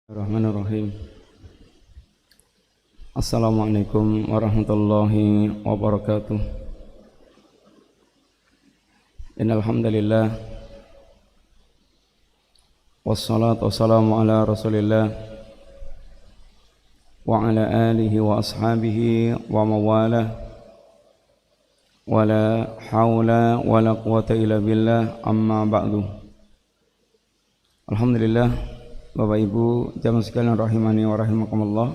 Bismillahirrahmanirrahim. Assalamualaikum warahmatullahi wabarakatuh. Innal hamdalillah wassalatu wassalamu ala Rasulillah wa ala alihi wa ashabihi wa mawalah wala haula wala quwata illa billah amma ba'du. Alhamdulillah, Bapak Ibu jamaah sekalian rahimani wa rahimakumullah.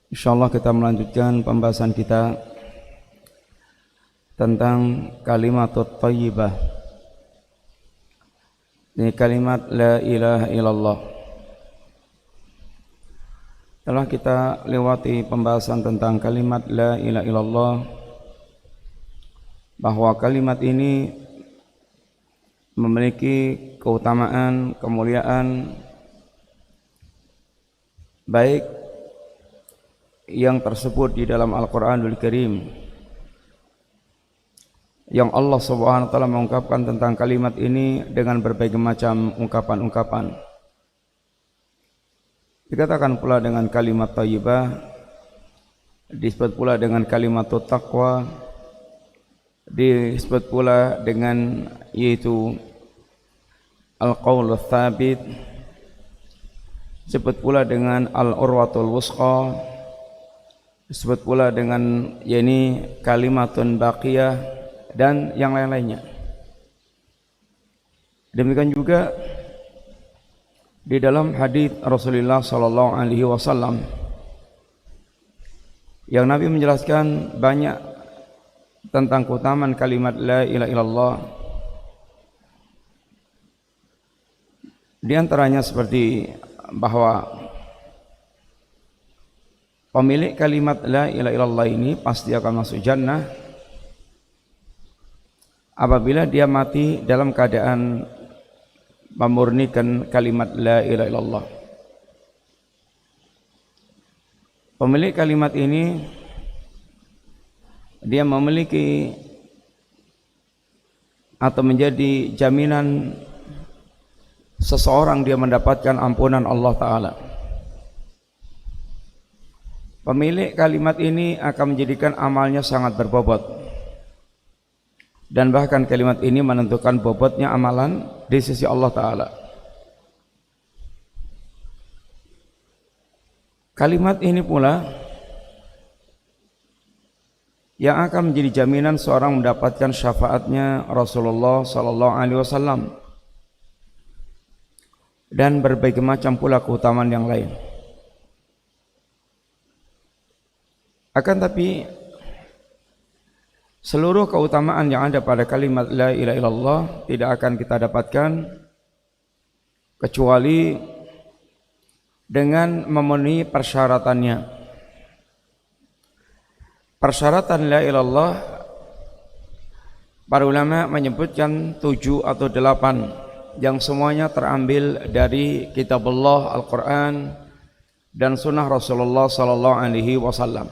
Insyaallah kita melanjutkan pembahasan kita tentang kalimatut thayyibah. Ini kalimat la ilaha illallah. Telah kita lewati pembahasan tentang kalimat la ilaha illallah, bahwa kalimat ini memiliki keutamaan, kemuliaan baik yang tersebut di dalam Al-Quranul Karim, yang Allah Subhanahu wa taala mengungkapkan tentang kalimat ini dengan berbagai macam ungkapan-ungkapan. Dikatakan pula dengan kalimat thayyibah, disebut pula dengan kalimat taqwa, disebut pula dengan yaitu al-qaul tsabit, disebut pula dengan al-urwatul wusqa, disebut pula dengan yakni kalimatun baqiyah dan yang lain-lainnya. Demikian juga di dalam hadis Rasulullah sallallahu alaihi wasallam yang Nabi menjelaskan banyak tentang keutamaan kalimat la ilaha illallah. Di antaranya seperti bahwa pemilik kalimat la ilaha illallah ini pasti akan masuk jannah apabila dia mati dalam keadaan memurnikan kalimat la ilaha illallah. Pemilik kalimat ini dia memiliki atau menjadi jaminan seseorang dia mendapatkan ampunan Allah Ta'ala. Pemilik kalimat ini akan menjadikan amalnya sangat berbobot, dan bahkan kalimat ini menentukan bobotnya amalan di sisi Allah Ta'ala. Kalimat ini pula yang akan menjadi jaminan seorang mendapatkan syafaatnya Rasulullah sallallahu alaihi wasallam dan berbagai macam pula keutamaan yang lain. Akan tapi seluruh keutamaan yang ada pada kalimat la ilaha illallah tidak akan kita dapatkan kecuali dengan memenuhi persyaratannya. Persyaratan la ilaha illallah, para ulama menyebutkan 7 atau 8 yang semuanya terambil dari kitab Allah Al-Quran dan sunnah Rasulullah sallallahu alaihi wasallam.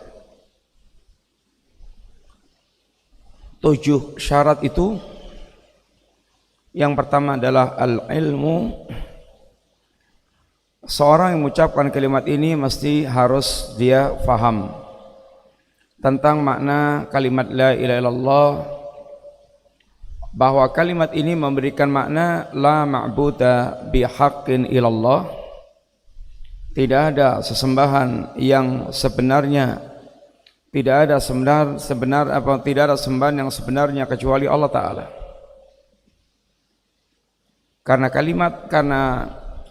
7 syarat itu, yang pertama adalah al-ilmu. Seorang yang mengucapkan kalimat ini mesti harus dia faham tentang makna kalimat la ilaha illallah, bahwa kalimat ini memberikan makna la ma'buda bihaqqin illallah, tidak ada sesembahan yang sebenarnya, tidak ada tidak ada sembahan yang sebenarnya kecuali Allah Ta'ala. Karena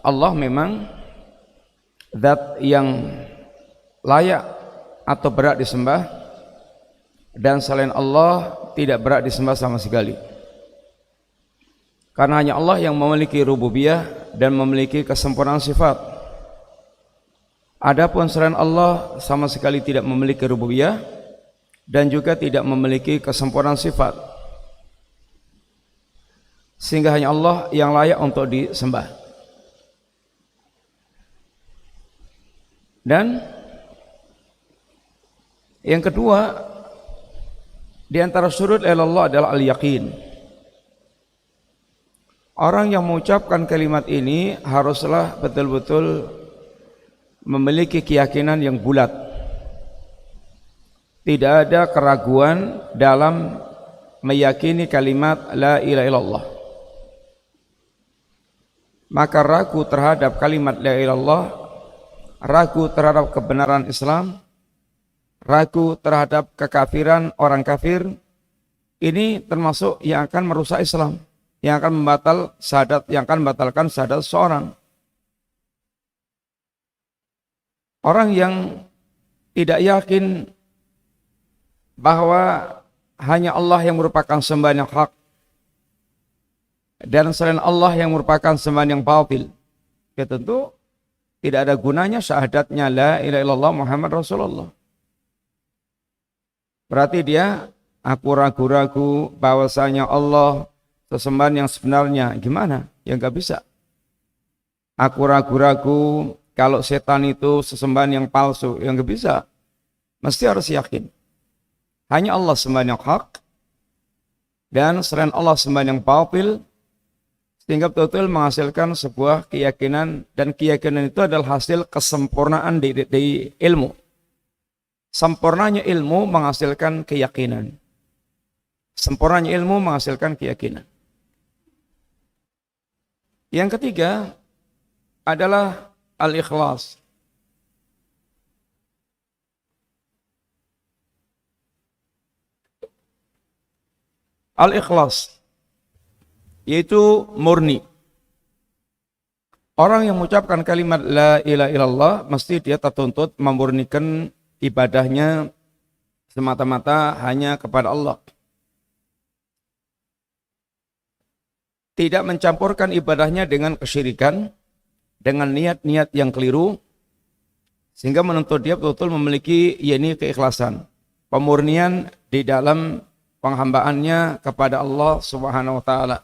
Allah memang zat yang layak atau berat disembah, dan selain Allah tidak berat disembah sama sekali. Karena hanya Allah yang memiliki rububiyah dan memiliki kesempurnaan sifat. Adapun selain Allah sama sekali tidak memiliki rububiyah dan juga tidak memiliki kesempurnaan sifat, sehingga hanya Allah yang layak untuk disembah. Dan yang kedua, di antara syurut Allah adalah al-yaqin. Orang yang mengucapkan kalimat ini haruslah betul-betul memiliki keyakinan yang bulat. Tidak ada keraguan dalam meyakini kalimat la ilaha illallah. Maka ragu terhadap kalimat la ilaha illallah, ragu terhadap kebenaran Islam, ragu terhadap kekafiran orang kafir, ini termasuk yang akan merusak Islam, yang akan membatalkan syahadat seorang. Orang yang tidak yakin bahwa hanya Allah yang merupakan sembahan yang hak dan selain Allah yang merupakan sembahan yang batil, ya tentu tidak ada gunanya syahadatnya la ilaha illallah Muhammad Rasulullah. Berarti dia, aku ragu-ragu bahwasanya Allah sesembahan yang sebenarnya. Gimana? Ya nggak bisa. Aku ragu-ragu kalau setan itu sesembahan yang palsu. Ya nggak bisa. Mesti harus yakin. Hanya Allah sembahan yang hak dan selain Allah sembahan yang batil, sehingga betul-betul menghasilkan sebuah keyakinan, dan keyakinan itu adalah hasil kesempurnaan di ilmu. Sempurnanya ilmu menghasilkan keyakinan. Sempurnanya ilmu menghasilkan keyakinan. Yang ketiga adalah al-ikhlas. Al-ikhlas yaitu murni. Orang yang mengucapkan kalimat la ilaha illallah mesti dia tertuntut memurnikan ibadahnya semata-mata hanya kepada Allah. Tidak mencampurkan ibadahnya dengan kesyirikan, dengan niat-niat yang keliru, sehingga menuntut dia betul-betul memiliki keikhlasan, pemurnian di dalam penghambaannya kepada Allah Subhanahu wa taala.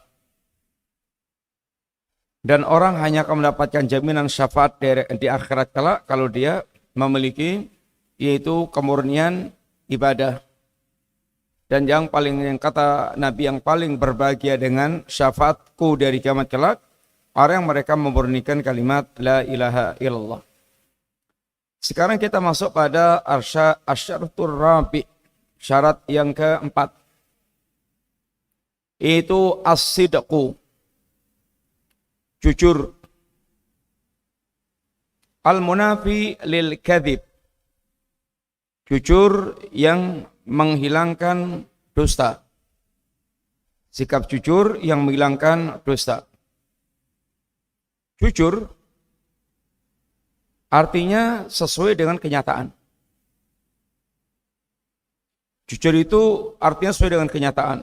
Dan orang hanya akan mendapatkan jaminan syafaat di akhirat kelak kalau dia memiliki yaitu kemurnian ibadah. Dan yang kata Nabi yang paling berbahagia dengan syafaatku dari kiamat kelak, orang yang mereka memurnikan kalimat la ilaha illallah. Sekarang kita masuk pada asyaratur rabi, syarat yang keempat, itu as-sidqu, jujur. Al-munafi lil kadhib, jujur yang menghilangkan dusta. Sikap jujur yang menghilangkan dusta. Jujur artinya sesuai dengan kenyataan. Jujur itu artinya sesuai dengan kenyataan.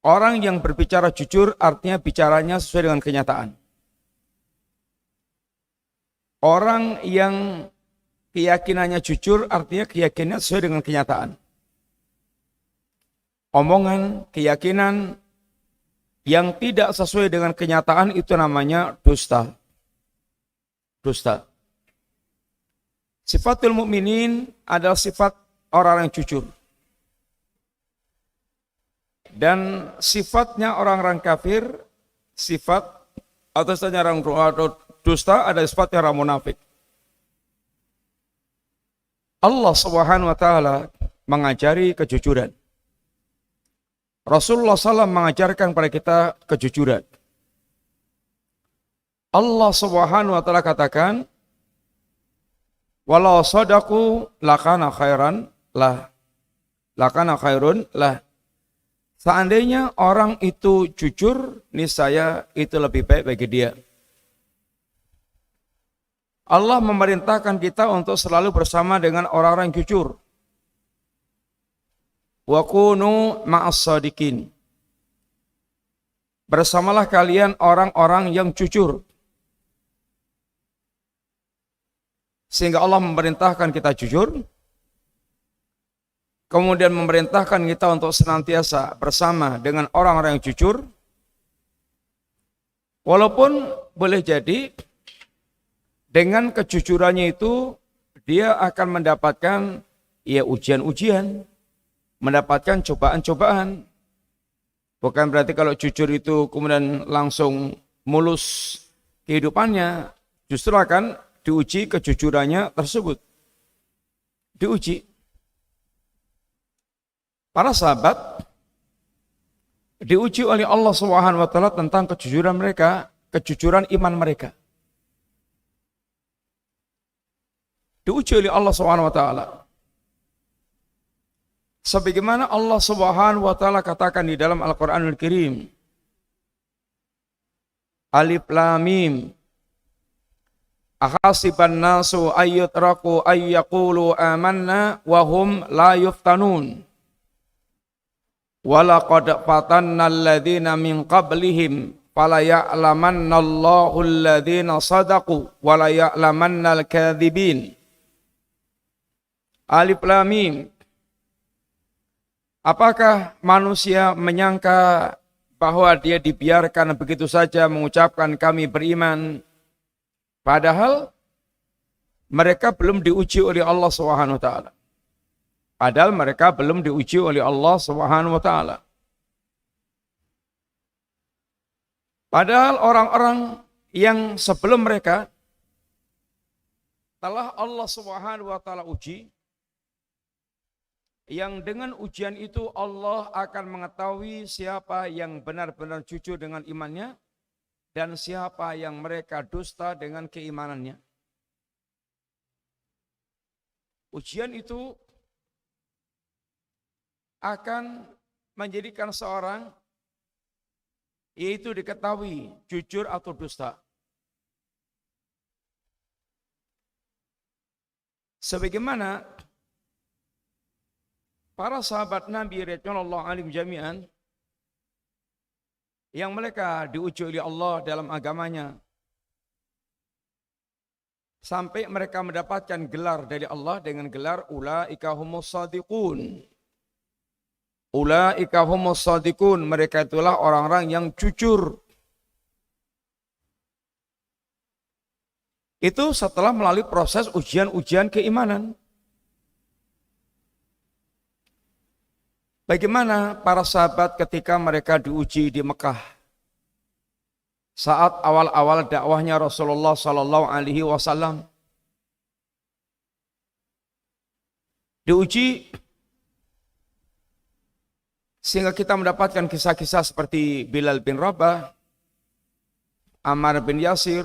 Orang yang berbicara jujur artinya bicaranya sesuai dengan kenyataan. Orang yang keyakinannya jujur artinya keyakinannya sesuai dengan kenyataan. Omongan, keyakinan yang tidak sesuai dengan kenyataan itu namanya dusta. Dusta. Sifatul mukminin adalah sifat orang yang jujur. Dan sifatnya orang-orang kafir, sifat atasnya orang dusta ada sifatnya orang munafik. Allah Subhanahu wa taala mengajari kejujuran. Rasulullah SAW mengajarkan kepada kita kejujuran. Allah Subhanahu wa taala katakan, walau sadaqu lakana khairan lah. Lakana khairun lah. Seandainya orang itu jujur, niscaya itu lebih baik bagi dia. Allah memerintahkan kita untuk selalu bersama dengan orang-orang yang jujur. Wa kunu ma'as shadiqin. Bersamalah kalian orang-orang yang jujur. Sehingga Allah memerintahkan kita jujur. Kemudian memerintahkan kita untuk senantiasa bersama dengan orang-orang yang jujur. Walaupun boleh jadi dengan kejujurannya itu dia akan mendapatkan ujian-ujian, mendapatkan cobaan-cobaan. Bukan berarti kalau jujur itu kemudian langsung mulus kehidupannya, justru akan diuji kejujurannya tersebut. Diuji. Para sahabat diuji oleh Allah Subhanahu wa taala tentang kejujuran mereka, kejujuran iman mereka. Diuji oleh Allah Subhanahu wa taala. Sebagaimana Allah Subhanahu wa taala katakan di dalam Al-Qur'anul Karim. Alif Lam Mim. Ahasiban nasu ayyutraku ayyaqulu amanna wa hum la yuftanun. Walaqad fatanna alladhina min qablihim fala ya'lamanna Allahu alladhina sadaqu wa la ya'lamanna al-kadhibin. Alif Lam Mim. Apakah manusia menyangka bahwa dia dibiarkan begitu saja mengucapkan kami beriman, padahal mereka belum diuji oleh Allah Subhanahu wa taala. Padahal mereka belum diuji oleh Allah Subhanahu wa taala. Padahal orang-orang yang sebelum mereka telah Allah Subhanahu wa taala uji, yang dengan ujian itu Allah akan mengetahui siapa yang benar-benar jujur dengan imannya dan siapa yang mereka dusta dengan keimanannya. Ujian itu akan menjadikan seorang yaitu diketahui jujur atau dusta. Sebagaimana para sahabat Nabi radhiyallahu anhum jami'an yang mereka diuji oleh Allah dalam agamanya sampai mereka mendapatkan gelar dari Allah dengan gelar ulaika humus shadiqun. Ulaika humus shadiqun, mereka itulah orang-orang yang jujur. Itu setelah melalui proses ujian-ujian keimanan. Bagaimana para sahabat ketika mereka diuji di Mekah? Saat awal-awal dakwahnya Rasulullah sallallahu alaihi wasallam. Diuji sehingga kita mendapatkan kisah-kisah seperti Bilal bin Rabah, Ammar bin Yasir,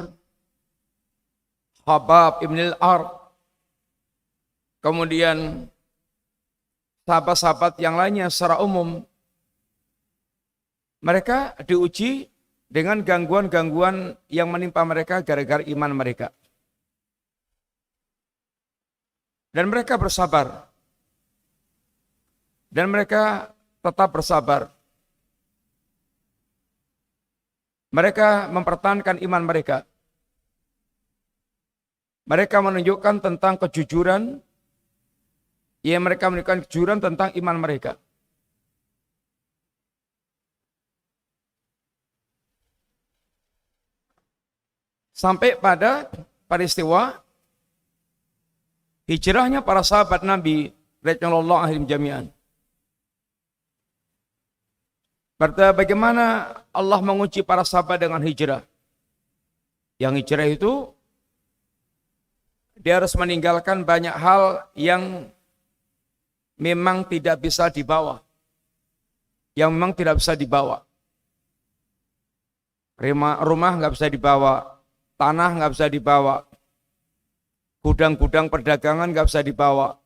Khabbab ibn al-Arq, kemudian sahabat-sahabat yang lainnya secara umum. Mereka diuji dengan gangguan-gangguan yang menimpa mereka gara-gara iman mereka. Dan mereka bersabar. Dan mereka tetap bersabar. Mereka mempertahankan iman mereka. Mereka menunjukkan tentang kejujuran, ya mereka menunjukkan kejujuran tentang iman mereka. Sampai pada peristiwa hijrahnya para sahabat Nabi radhiyallahu anhum jami'an. Bagaimana Allah menguji para sahabat dengan hijrah. Yang hijrah itu dia harus meninggalkan banyak hal yang memang tidak bisa dibawa. Yang memang tidak bisa dibawa. Rumah nggak bisa dibawa. Tanah nggak bisa dibawa. Gudang-gudang perdagangan nggak bisa dibawa.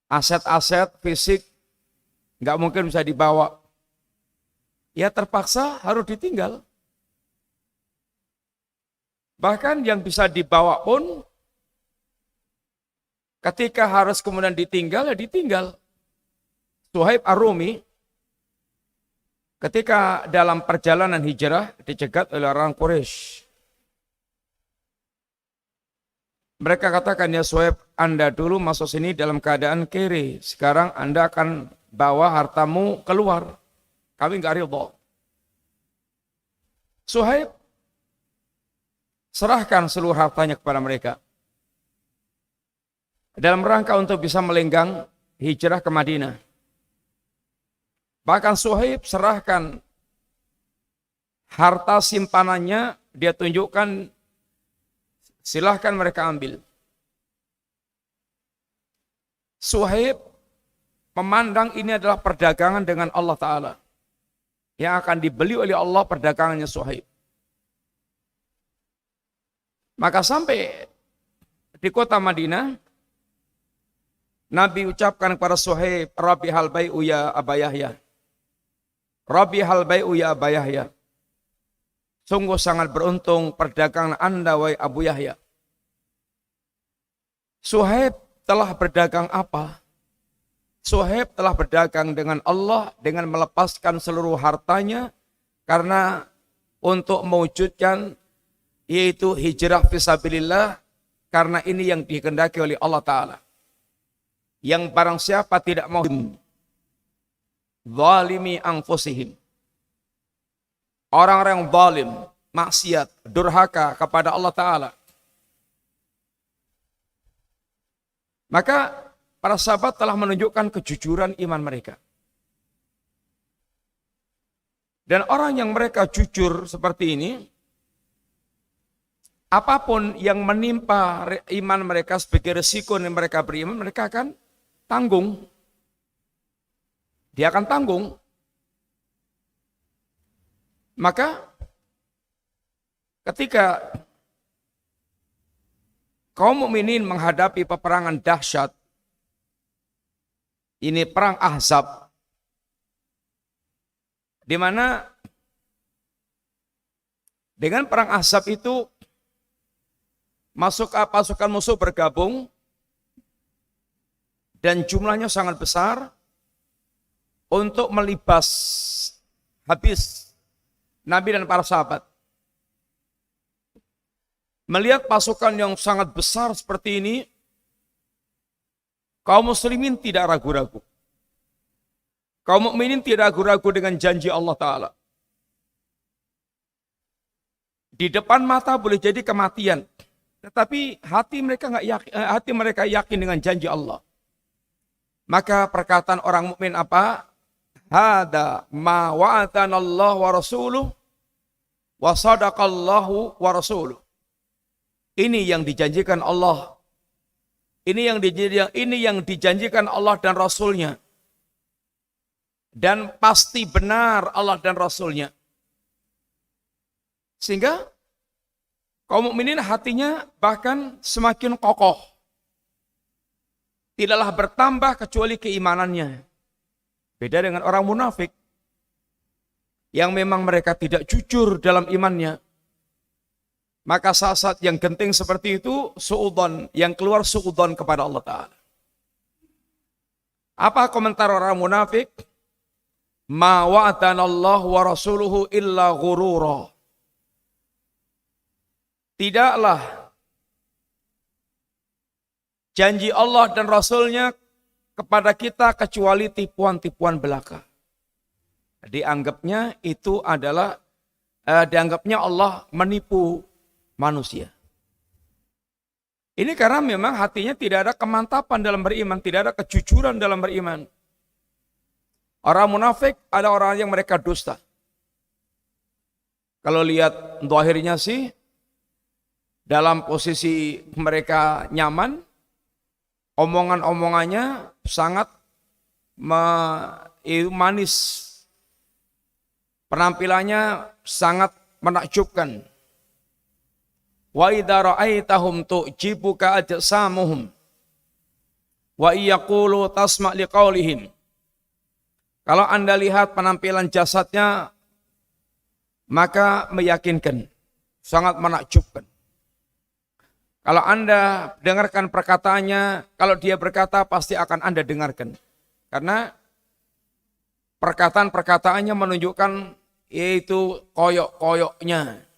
Aset-aset fisik nggak mungkin bisa dibawa. Ya terpaksa harus ditinggal. Bahkan yang bisa dibawa pun ketika harus kemudian ditinggal, ya ditinggal. Suhaib Ar-Rumi ketika dalam perjalanan hijrah dicegat oleh orang Quraisy. Mereka katakan, ya Suhaib, Anda dulu masuk sini dalam keadaan kere. Sekarang Anda akan bawa hartamu keluar. Kami enggak ridho. Suhaib serahkan seluruh hartanya kepada mereka. Dalam rangka untuk bisa melenggang hijrah ke Madinah. Bahkan Suhaib serahkan harta simpanannya, dia tunjukkan, silahkan mereka ambil. Suhaib memandang ini adalah perdagangan dengan Allah Ta'ala, yang akan dibeli oleh Allah perdagangannya Suhaib. Maka sampai di kota Madinah, Nabi ucapkan kepada Suhaib, Rabbi hal bai'u ya Aba Yahya. Rabbi hal bai'u ya Aba Yahya. Sungguh sangat beruntung perdagangan Anda, wahai Abu Yahya. Suhaib telah berdagang apa? Suhaib telah berdagang dengan Allah dengan melepaskan seluruh hartanya karena untuk mewujudkan yaitu hijrah fisabilillah, karena ini yang dikehendaki oleh Allah Ta'ala. Yang barang siapa tidak mau zalimi anfusihim, orang-orang yang zalim, maksiat, durhaka kepada Allah Ta'ala, maka para sahabat telah menunjukkan kejujuran iman mereka. Dan orang yang mereka jujur seperti ini, apapun yang menimpa iman mereka sebagai resiko yang mereka beriman, mereka akan tanggung. Dia akan tanggung. Maka ketika kaum mukminin menghadapi peperangan dahsyat, ini perang Ahzab, di mana dengan perang Ahzab itu pasukan musuh bergabung dan jumlahnya sangat besar untuk melibas habis Nabi dan para sahabat. Melihat pasukan yang sangat besar seperti ini, kaum muslimin tidak ragu-ragu. Kaum mukminin tidak ragu-ragu dengan janji Allah Ta'ala. Di depan mata boleh jadi kematian, tetapi hati mereka yakin dengan janji Allah. Maka perkataan orang mukmin apa? Hada ma wa'atana Allah wa rasuluh wa sadaqallahu wa rasuluh. Ini yang dijanjikan Allah. Ini yang dijanjikan Allah dan Rasulnya. Dan pasti benar Allah dan Rasulnya. Sehingga kaum mukminin hatinya bahkan semakin kokoh. Tidaklah bertambah kecuali keimanannya. Beda dengan orang munafik yang memang mereka tidak jujur dalam imannya. Maka saat-saat yang genting seperti itu, su'udhan, yang keluar su'udhan kepada Allah Ta'ala. Apa komentar orang munafik? Ma wa'atana Allah wa rasuluhu illa ghurura. Tidaklah janji Allah dan Rasulnya kepada kita kecuali tipuan-tipuan belaka. Dianggapnya itu adalah, dianggapnya Allah menipu manusia. Ini karena memang hatinya tidak ada kemantapan dalam beriman, tidak ada kejujuran dalam beriman. Orang munafik ada orang yang mereka dusta. Kalau lihat zahirnya sih, dalam posisi mereka nyaman, omongan-omongannya sangat manis, penampilannya sangat menakjubkan. Wa idza ra'aitahum tu'jibuka ajsamuhum wa yaqulu tasma' liqaulihim. Kalau Anda lihat penampilan jasadnya, maka meyakinkan, sangat menakjubkan. Kalau Anda dengarkan perkataannya, kalau dia berkata pasti akan Anda dengarkan. Karena perkataan-perkataannya menunjukkan yaitu koyok-koyoknya.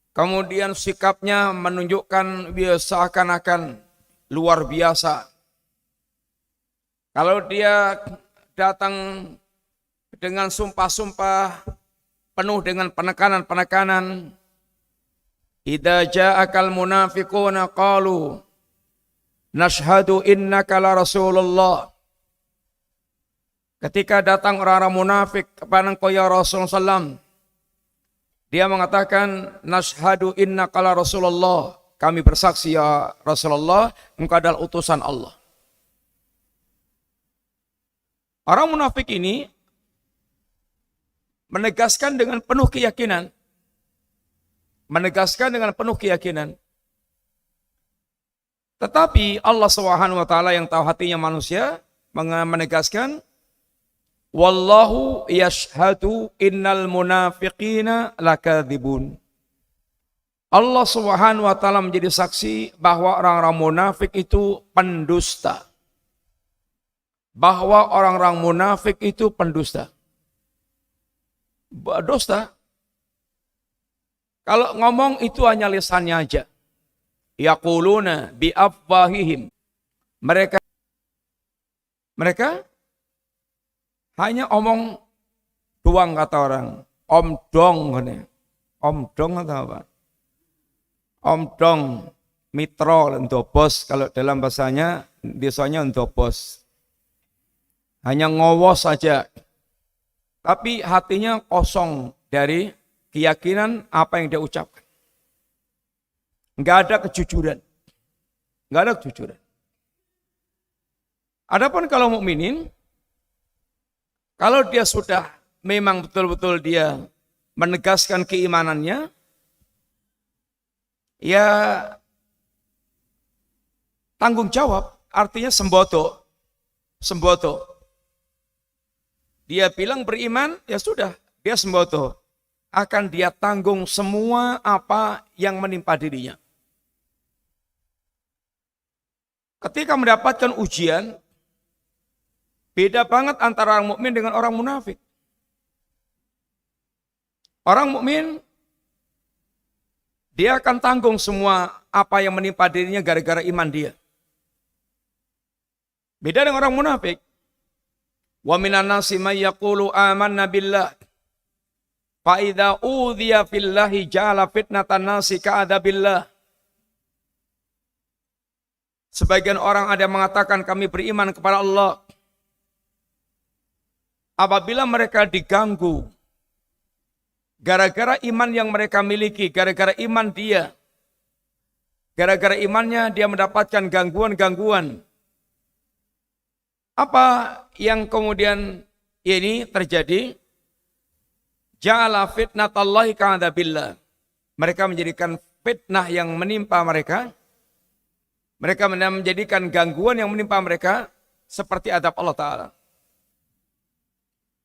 Kemudian sikapnya menunjukkan seakan-akan luar biasa. Kalau dia datang dengan sumpah-sumpah penuh dengan penekanan-penekanan, idza ja'akal munafiquna qalu nashhadu innaka la rasulullah. Ketika datang orang-orang munafik kepada engkau ya Rasulullah SAW, dia mengatakan, nashhadu innaka la Rasulullah. Kami bersaksi ya Rasulullah, engkau adalah utusan Allah. Orang munafik ini menegaskan dengan penuh keyakinan. Menegaskan dengan penuh keyakinan. Tetapi Allah SWT yang tahu hatinya manusia menegaskan, wallahu yashhadu innal munafiqina lakadzibun. Allah SWT menjadi saksi bahwa orang-orang munafik itu pendusta. Bahwa orang-orang munafik itu pendusta. Dusta. Kalau ngomong itu hanya lisannya aja. Yaquluna bi afwahihim. Mereka hanya omong doang kata orang. Omdong. Omdong atau apa? Omdong. Mitro untuk bos. Kalau dalam bahasanya, biasanya untuk bos. Hanya ngowos saja. Tapi hatinya kosong dari keyakinan apa yang dia ucapkan. Enggak ada kejujuran. Enggak ada kejujuran. Adapun kalau mukminin, kalau dia sudah memang betul-betul dia menegaskan keimanannya, ya tanggung jawab, artinya sembodo. Sembodo. Dia bilang beriman, ya sudah, dia sembodo. Akan dia tanggung semua apa yang menimpa dirinya. Ketika mendapatkan ujian, beda banget antara orang mukmin dengan orang munafik. Orang mukmin dia akan tanggung semua apa yang menimpa dirinya gara-gara iman dia. Beda dengan orang munafik. Wa minan nasi may yaqulu amanna billah fa idza udhiya fillahi ja'ala fitnatan nasi ka'adabillah. Sebagian orang ada yang mengatakan kami beriman kepada Allah. Apabila mereka diganggu, gara-gara iman yang mereka miliki, gara-gara iman dia, gara-gara imannya dia mendapatkan gangguan-gangguan. Apa yang kemudian ini terjadi? Ja'ala fitnatallahi ka'adabillah. Mereka menjadikan fitnah yang menimpa mereka. Mereka menjadikan gangguan yang menimpa mereka seperti adab Allah Ta'ala.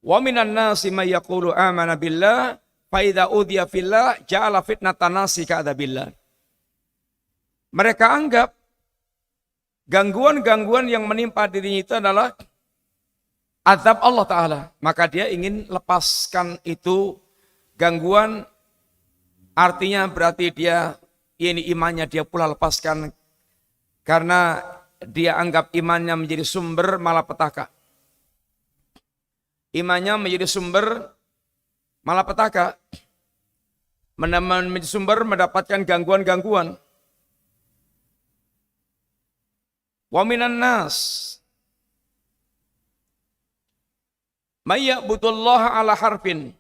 Wa minan nasi may yaqulu amana billah fa idza udhiya fillah ja'ala fitnatan nasi ka'adabillah. Mereka anggap gangguan-gangguan yang menimpa dirinya itu adalah azab Allah Ta'ala. Maka dia ingin lepaskan itu gangguan, artinya berarti dia, ini imannya dia pula lepaskan. Karena dia anggap imannya menjadi sumber malapetaka. Imannya menjadi sumber malapetaka. Menjadi sumber mendapatkan gangguan-gangguan. Wa minan nas may ya'budullaha ala harfin.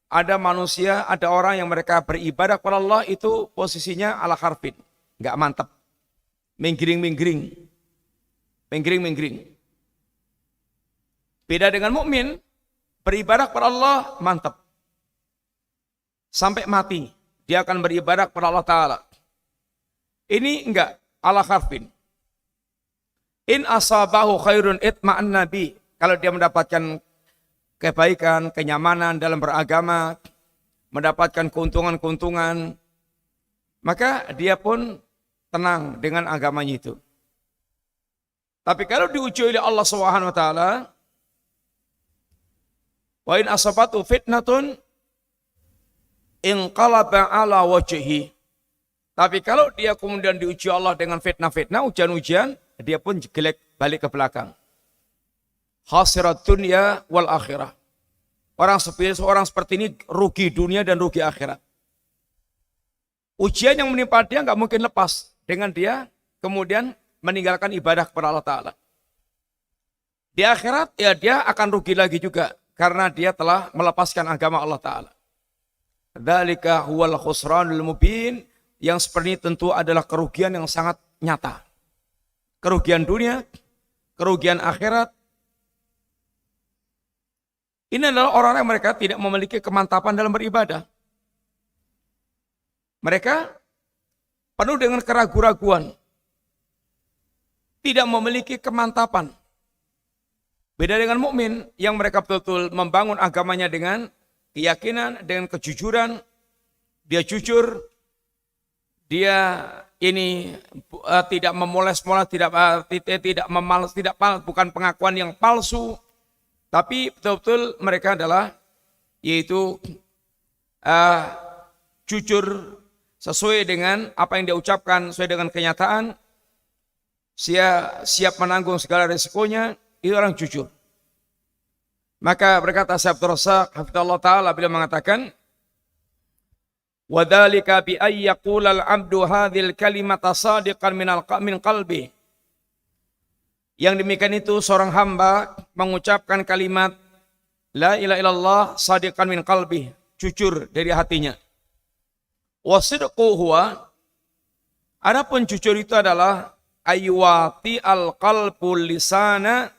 Ada manusia, ada orang yang mereka beribadah kepada Allah itu posisinya ala harfin, enggak mantap. Menggering-menggering. Menggering-menggering. Beda dengan mukmin, beribadah kepada Allah mantap. Sampai mati dia akan beribadah kepada Allah Ta'ala. Ini enggak ala harfin. In asabahu khairun itma'an nabi. Kalau dia mendapatkan kebaikan, kenyamanan dalam beragama, mendapatkan keuntungan-keuntungan, maka dia pun tenang dengan agamanya itu. Tapi kalau diuji oleh Allah Subhanahu wa taala, wa in asabatu fitnatun inqalaba ala wajhi. Tapi kalau dia kemudian diuji Allah dengan fitnah-fitnah, ujian-ujian, dia pun jelek balik ke belakang. Khasirat dunya wal akhirah. Orang seperti ini rugi dunia dan rugi akhirat. Ujian yang menimpa dia nggak mungkin lepas dengan dia kemudian meninggalkan ibadah kepada Allah Ta'ala. Di akhirat ya dia akan rugi lagi juga karena dia telah melepaskan agama Allah Ta'ala. Dzalika huwal khusranul mubin, yang seperti ini tentu adalah kerugian yang sangat nyata. Kerugian dunia, kerugian akhirat. Ini adalah orang-orang yang mereka tidak memiliki kemantapan dalam beribadah. Mereka penuh dengan keraguan-raguan. Tidak memiliki kemantapan. Beda dengan mukmin yang mereka betul-betul membangun agamanya dengan keyakinan, dengan kejujuran. Dia jujur, dia ini tidak memoles-moles, tidak memalas, bukan pengakuan yang palsu, tapi betul-betul mereka adalah yaitu jujur sesuai dengan apa yang dia ucapkan, sesuai dengan kenyataan. Siap menanggung segala resikonya. Itu orang jujur. Maka berkata Syekh Abdul Razak hafizallahu taala bila mengatakan wa dzalika bi ay yaqula al-'abdu hadhil kalimata shadiqan min qalbi. Yang demikian itu seorang hamba mengucapkan kalimat la ilaha illallah shadiqan min qalbi, jujur dari hatinya. Wa sidqu huwa, adapun jujur itu adalah aywati al-qalbul lisana,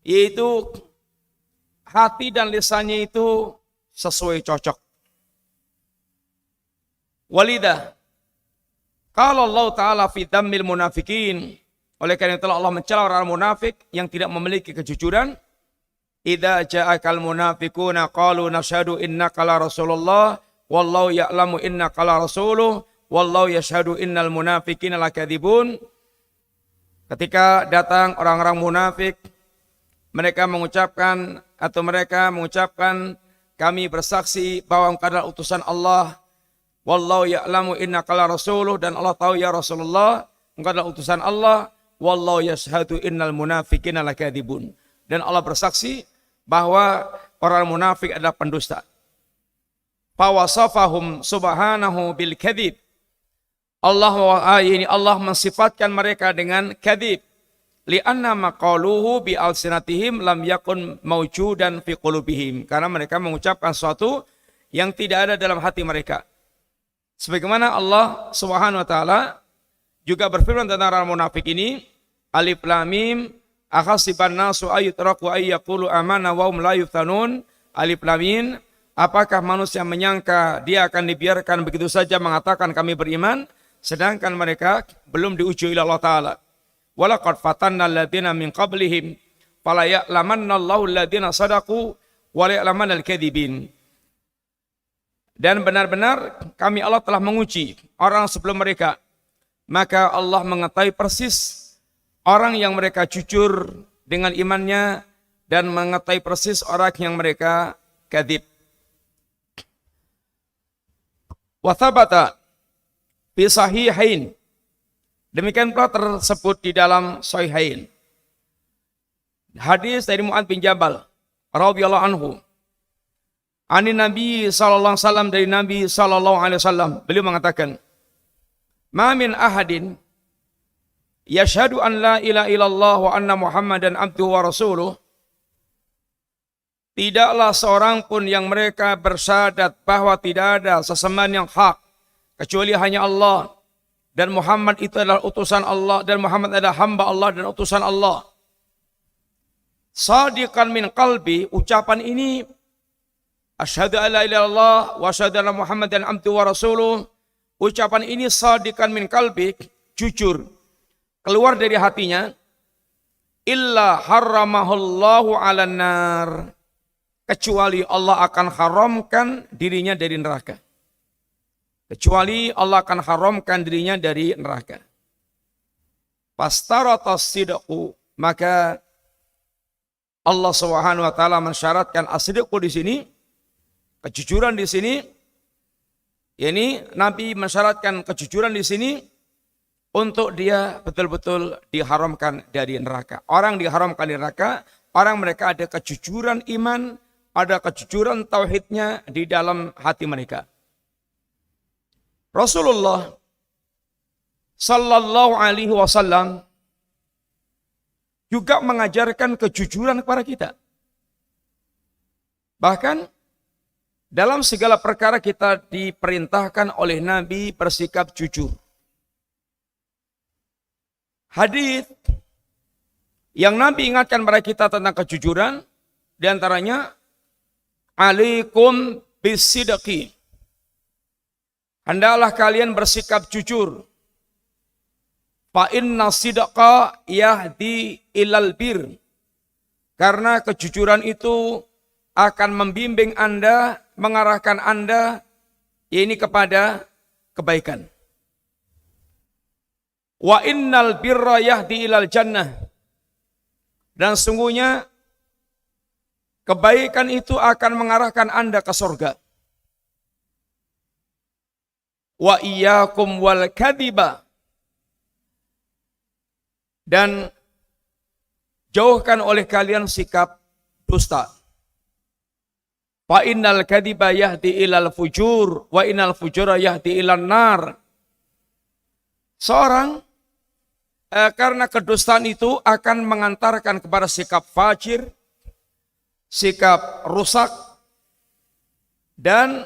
yaitu hati dan lisannya itu sesuai cocok. Walidah qala Allah Ta'ala fi dhammil munafikin, oleh karena itu Allah mencela orang munafik yang tidak memiliki kejujuran. Idza ja'akal munafiquna qalu nashhadu innaka la rasulullah wallahu ya'lamu innaka la rasuluh wallahu yashhadu innal munafiqina lakadzibun. Ketika datang orang-orang munafik, mereka mengucapkan kami bersaksi bahwa engkau adalah utusan Allah. Wallahu ya'lamu innaka la rasuluh, dan Allah tahu ya Rasulullah engkau adalah utusan Allah. Wallahu yashhadu innal munafiqina lakadzibun, dan Allah bersaksi bahwa orang munafik adalah pendusta. Fawasafahum subhanahu bil kadzib. Allah mensifatkan mereka dengan kadzib. Li'anna maqaluhu bi alsinatihim lam yakun mawjudan fi qulubihim, karena mereka mengucapkan sesuatu yang tidak ada dalam hati mereka. Sebagaimana Allah Subhanahu wa taala juga berfirman tentang orang munafik ini, alif lam mim akhasiban nasu ayutraku ayyaqulu amana wa hum la yuftanun. Alif lam mim, apakah manusia menyangka dia akan dibiarkan begitu saja mengatakan kami beriman, sedangkan mereka belum diuji oleh Allah Ta'ala. Walaqad fatanna alladziina min qablihim fala ya'lamanna Allahu alladziina shadaqu wa la ya'lamanna al-kadzibin. Dan benar-benar kami Allah telah menguji orang sebelum mereka, maka Allah mengetahui persis orang yang mereka jujur dengan imannya dan mengetahui persis orang yang mereka kadzib. Wa thabata fi sahihain, demikian pula tersebut di dalam Sahihain. Hadis dari Mu'adz bin Jabal radhiyallahu anhu. Ani Nabi sallallahu alaihi wasallam, dari Nabi sallallahu alaihi wasallam, beliau mengatakan, "Ma min ahadin yashhadu an la ilaha illallah wa anna Muhammadan abduhu wa rasuluh." Tidaklah seorang pun yang mereka bersyahadat bahwa tidak ada sesembahan yang hak kecuali hanya Allah, dan Muhammad itu adalah utusan Allah, dan Muhammad adalah hamba Allah dan utusan Allah. Shadiqan min qalbi, ucapan ini asyhadu alla ilaha illallah wa asyhadu anna Muhammadan abduhu wa rasuluh, ucapan ini shadiqan min qalbi, jujur keluar dari hatinya, illa harramahullahu 'alan nar, kecuali Allah akan haramkan dirinya dari neraka. Kecuali Allah akan haramkan dirinya dari neraka. Pastarata sidqu, maka Allah Subhanahu wa taala mensyaratkan as-sidqu di sini, kejujuran di sini. Yani Nabi mensyaratkan kejujuran di sini untuk dia betul-betul diharamkan dari neraka. Orang diharamkan dari neraka, orang mereka ada kejujuran iman, ada kejujuran tauhidnya di dalam hati mereka. Rasulullah sallallahu alaihi wasallam juga mengajarkan kejujuran kepada kita. Bahkan dalam segala perkara kita diperintahkan oleh Nabi bersikap jujur. Hadis yang Nabi ingatkan kepada kita tentang kejujuran, diantaranya alaikum bisidqi. Hendaklah kalian bersikap jujur. Fa inna sidqa yahdi ilal bir. Karena kejujuran itu akan membimbing Anda, mengarahkan Anda ini kepada kebaikan. Wa innal birra yahdi ilal jannah. Dan sungguhnya kebaikan itu akan mengarahkan Anda ke surga. Wa iyyakum wal kadhiba. Dan jauhkan oleh kalian sikap dusta. Fa innal kadhiba yahdi ilal fujur wa innal fujura yahdi ilan nar. Seorang karena kedustaan itu akan mengantarkan kepada sikap fajir, sikap rusak, dan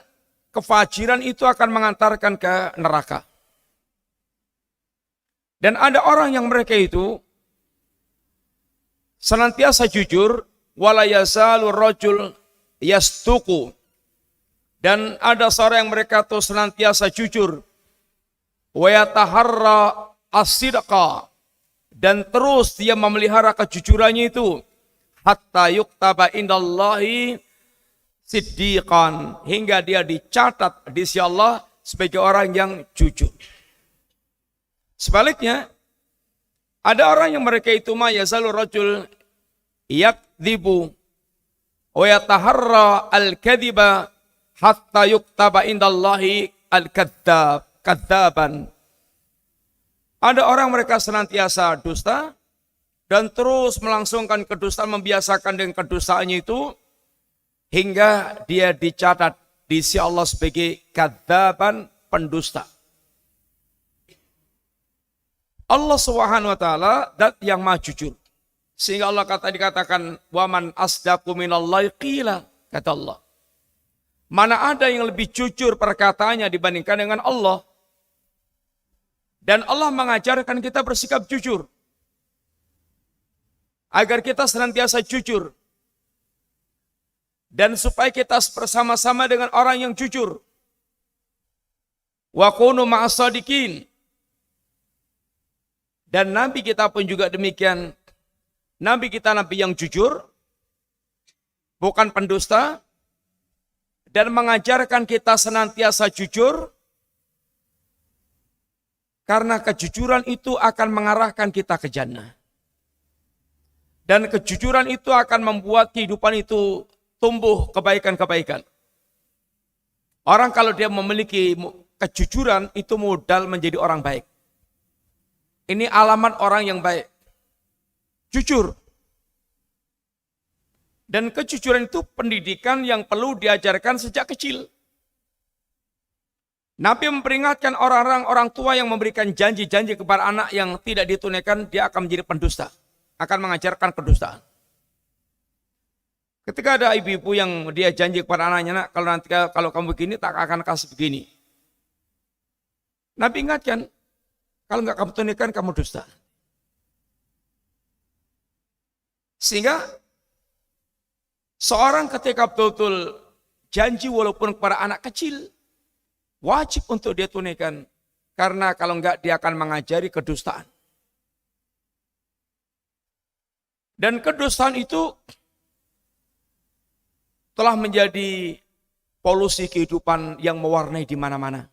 kefajiran itu akan mengantarkan ke neraka. Dan ada orang yang mereka itu senantiasa jujur, wala yazalu rajul yastuqu. Dan ada seorang yang mereka itu senantiasa jujur, wa yataharra as-sidqa. Dan terus dia memelihara kejujurannya itu, hatta yuktaba indallahi siddiqan, hingga dia dicatat di sisi Allah sebagai orang yang jujur. Sebaliknya, ada orang yang mereka itu ma yazalu rajul yakdzibu wa yataharra al-kadhiba hatta yuktaba indallahi al-kadzaban. Ada orang mereka senantiasa dusta dan terus melangsungkan kedustaan, membiasakan dengan kedustaannya itu hingga dia dicatat di sisi Allah sebagai kadzaban, pendusta. Allah Subhanahu wa taala zat yang maha jujur. Sehingga Allah dikatakan waman asdaqu minallahi qila, kata Allah. Mana ada yang lebih jujur perkataannya dibandingkan dengan Allah? Dan Allah mengajarkan kita bersikap jujur. Agar kita senantiasa jujur. Dan supaya kita bersama-sama dengan orang yang jujur. Wa kunu ma'as shadiqin. Dan Nabi kita pun juga demikian. Nabi kita Nabi yang jujur, bukan pendusta, dan mengajarkan kita senantiasa jujur, karena kejujuran itu akan mengarahkan kita ke jannah. Dan kejujuran itu akan membuat kehidupan itu tumbuh kebaikan-kebaikan. Orang kalau dia memiliki kejujuran, itu modal menjadi orang baik. Ini alamat orang yang baik. Jujur. Dan kejujuran itu pendidikan yang perlu diajarkan sejak kecil. Nabi memperingatkan orang tua yang memberikan janji-janji kepada anak yang tidak ditunaikan, dia akan menjadi pendusta. Akan mengajarkan kedustaan. Ketika ada ibu-ibu yang dia janji kepada anaknya, nak, kalau kamu begini, tak akan kasih begini. Nabi ingatkan, kalau enggak kamu tunaikan, kamu dusta. Sehingga seorang ketika betul-betul janji walaupun kepada anak kecil, wajib untuk dia tunaikan. Karena kalau enggak dia akan mengajari kedustaan. Dan kedustaan itu telah menjadi polusi kehidupan yang mewarnai di mana-mana.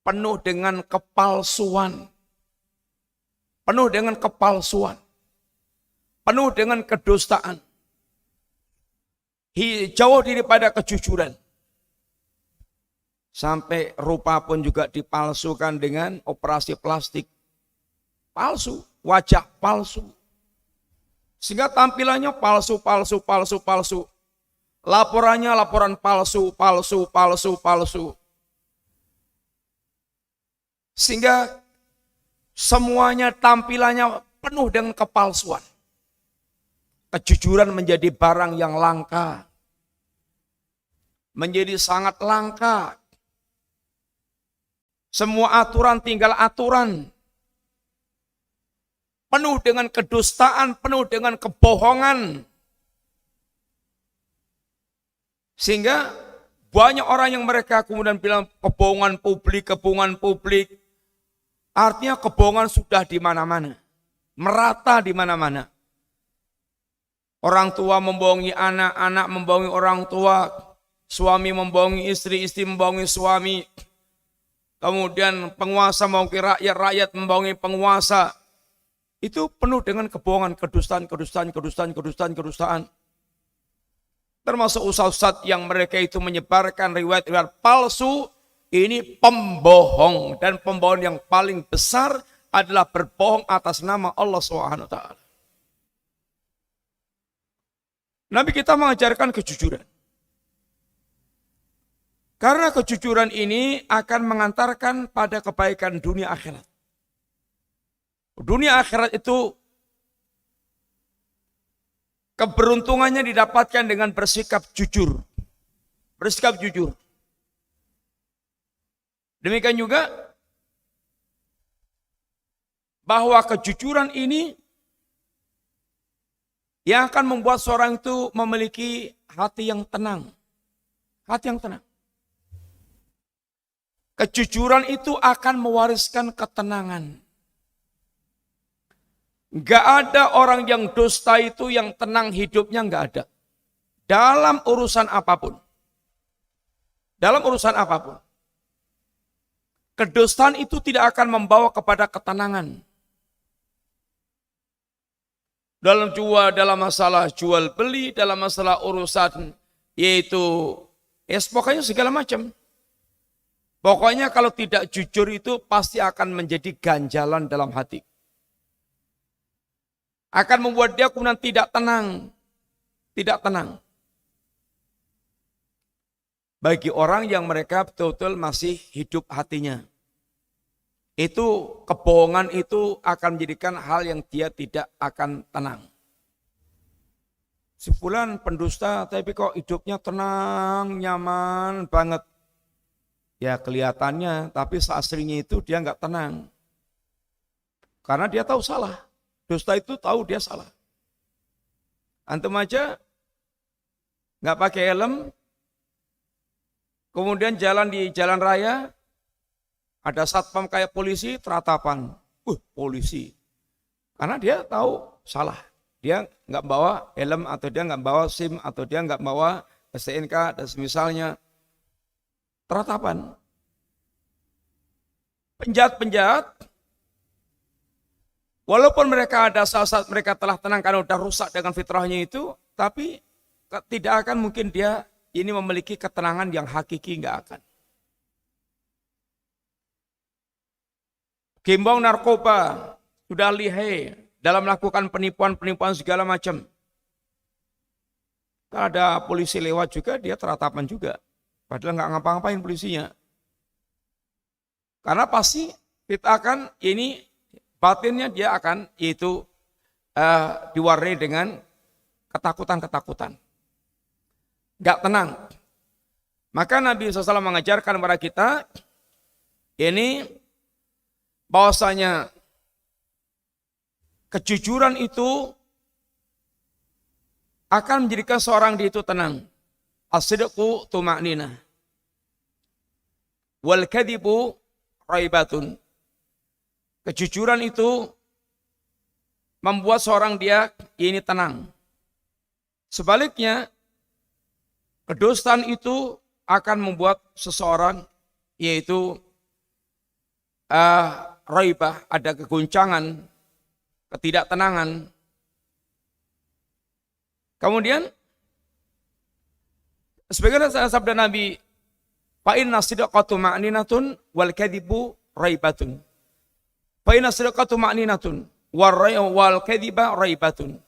Penuh dengan kepalsuan. Penuh dengan kepalsuan. Penuh dengan kedustaan. Jauh daripada kejujuran. Sampai rupa pun juga dipalsukan dengan operasi plastik. Palsu, wajah palsu. Sehingga tampilannya palsu. Laporannya laporan palsu. Sehingga semuanya tampilannya penuh dengan kepalsuan. Kejujuran menjadi barang yang langka. Menjadi sangat langka. Semua aturan tinggal aturan. Penuh dengan kedustaan, penuh dengan kebohongan. Sehingga banyak orang yang mereka kemudian bilang kebohongan publik, kebohongan publik. Artinya kebohongan sudah di mana-mana. Merata di mana-mana. Orang tua membohongi anak, anak membohongi orang tua, suami membohongi istri, istri membohongi suami. Kemudian penguasa membohongi rakyat, rakyat membohongi penguasa. Itu penuh dengan kebohongan, kedustaan. Termasuk ustaz-ustaz yang mereka itu menyebarkan riwayat-riwayat palsu. Ini pembohong. Dan pembohong yang paling besar adalah berbohong atas nama Allah SWT. Nabi kita mengajarkan kejujuran. Karena kejujuran ini akan mengantarkan pada kebaikan dunia akhirat. Dunia akhirat itu keberuntungannya didapatkan dengan bersikap jujur. Bersikap jujur. Demikian juga bahwa kejujuran ini yang akan membuat seorang itu memiliki hati yang tenang. Hati yang tenang. Kejujuran itu akan mewariskan ketenangan. Gak ada orang yang dusta itu yang tenang hidupnya, gak ada. Dalam urusan apapun. Dalam urusan apapun. Kedustaan itu tidak akan membawa kepada ketenangan. Dalam masalah jual beli, dalam masalah urusan yaitu pokoknya segala macam. Pokoknya kalau tidak jujur itu pasti akan menjadi ganjalan dalam hati. Akan membuat dia kemudian tidak tenang. Tidak tenang. Bagi orang yang mereka betul-betul masih hidup hatinya. Itu kebohongan itu akan menjadikan hal yang dia tidak akan tenang. Si fulan pendusta tapi kok hidupnya tenang, nyaman banget. Ya kelihatannya, tapi seaslinya itu dia nggak tenang. Karena dia tahu salah. Dusta itu tahu dia salah. Antum aja nggak pakai helm, kemudian jalan di jalan raya, ada satpam kayak polisi, teratapan. Polisi. Karena dia tahu salah. Dia nggak bawa helm, atau dia nggak bawa SIM, atau dia nggak bawa STNK, dan semisalnya. Teratapan. Penjahat-penjahat, walaupun mereka ada saat mereka telah tenang karena sudah rusak dengan fitrahnya itu, tapi tidak akan mungkin dia ini memiliki ketenangan yang hakiki, nggak akan. Gembong narkoba, sudah lihai dalam melakukan penipuan-penipuan segala macam. Kalau ada polisi lewat juga, dia teratapan juga. Padahal nggak ngapa-ngapain polisinya. Karena pasti kita akan ini batinnya dia akan yaitu diwarnai dengan ketakutan-ketakutan. Nggak tenang. Maka Nabi SAW mengajarkan kepada kita ini bahwasanya kejujuran itu akan menjadikan seorang dia itu tenang. As-sidqu tuma'ninah. Wal kadhibu raibatun. Kejujuran itu membuat seorang dia ini tenang. Sebaliknya, kedustaan itu akan membuat seseorang yaitu raibah, ada keguncangan, ketidaktenangan. Kemudian sebagaimana sabda Nabi, fa inna sidqatu ma'ninatun wal kadhibu raibatun. Fa inna sidqatu ma'ninatun wal kadhiba raibatun.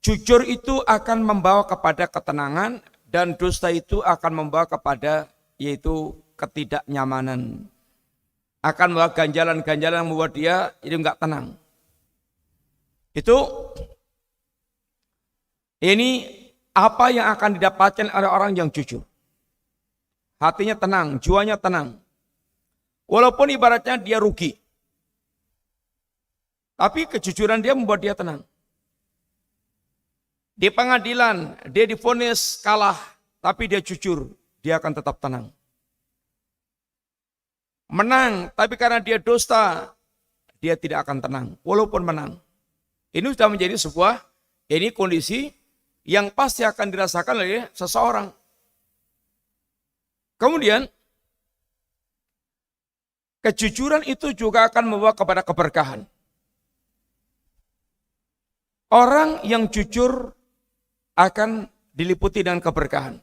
Jujur itu akan membawa kepada ketenangan dan dusta itu akan membawa kepada yaitu ketidaknyamanan. Akan membawa ganjalan-ganjalan yang membuat dia jadi enggak tenang. Itu ini apa yang akan didapatkan oleh orang yang jujur. Hatinya tenang, jiwanya tenang. Walaupun ibaratnya dia rugi. Tapi kejujuran dia membuat dia tenang. Di pengadilan, dia divonis kalah, tapi dia jujur, dia akan tetap tenang. Menang, tapi karena dia dusta, dia tidak akan tenang, walaupun menang. Ini sudah menjadi sebuah, ini kondisi yang pasti akan dirasakan oleh seseorang. Kemudian, kejujuran itu juga akan membawa kepada keberkahan. Orang yang jujur akan diliputi dengan keberkahan.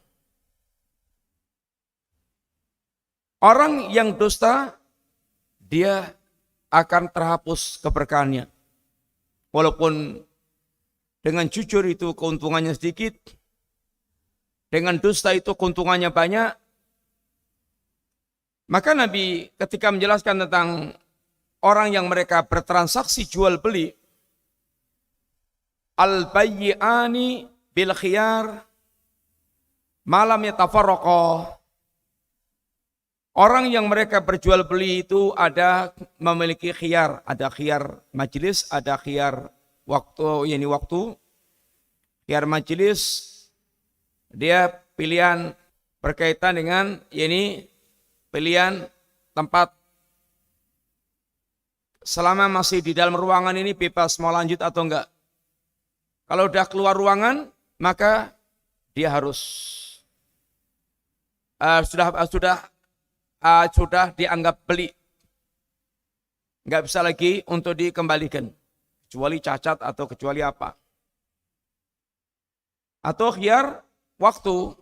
Orang yang dusta, dia akan terhapus keberkahannya. Walaupun dengan jujur itu keuntungannya sedikit, dengan dusta itu keuntungannya banyak. Maka Nabi ketika menjelaskan tentang orang yang mereka bertransaksi jual beli, al-bayyi'ani bil khiyar malam yatafarraqa. Orang yang mereka berjual beli itu ada memiliki khiyar, ada khiyar majelis, ada khiyar waktu, yakni waktu. Khiyar majelis dia pilihan berkaitan dengan yakni pilihan tempat. Selama masih di dalam ruangan ini bebas mau lanjut atau enggak. Kalau udah keluar ruangan, maka dia harus sudah dianggap beli. Enggak bisa lagi untuk dikembalikan. Kecuali cacat atau kecuali apa. Atau khiyar waktu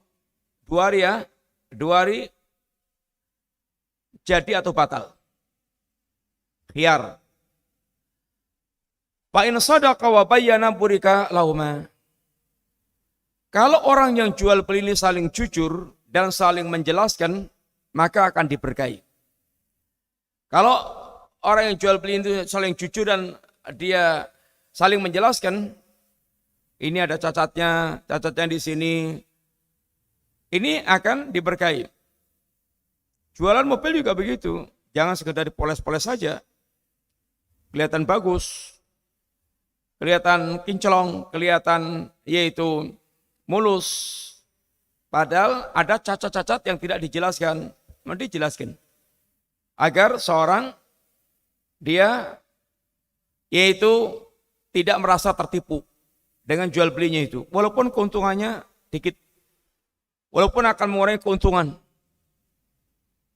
2 hari ya, 2 hari jadi atau batal. Khiyar. Fa in sadaqa wa bayyana burika lahuma. Kalau orang yang jual beli ini saling jujur dan saling menjelaskan, maka akan diberkahi. Kalau orang yang jual beli itu saling jujur dan dia saling menjelaskan, ini ada cacatnya di sini, ini akan diberkahi. Jualan mobil juga begitu, jangan sekedar dipoles-poles saja, kelihatan bagus, kelihatan kinclong, kelihatan yaitu mulus. Padahal ada cacat-cacat yang tidak dijelaskan. Dijelaskan. Agar seorang dia yaitu tidak merasa tertipu dengan jual belinya itu. Walaupun keuntungannya dikit. Walaupun akan mengurangi keuntungan.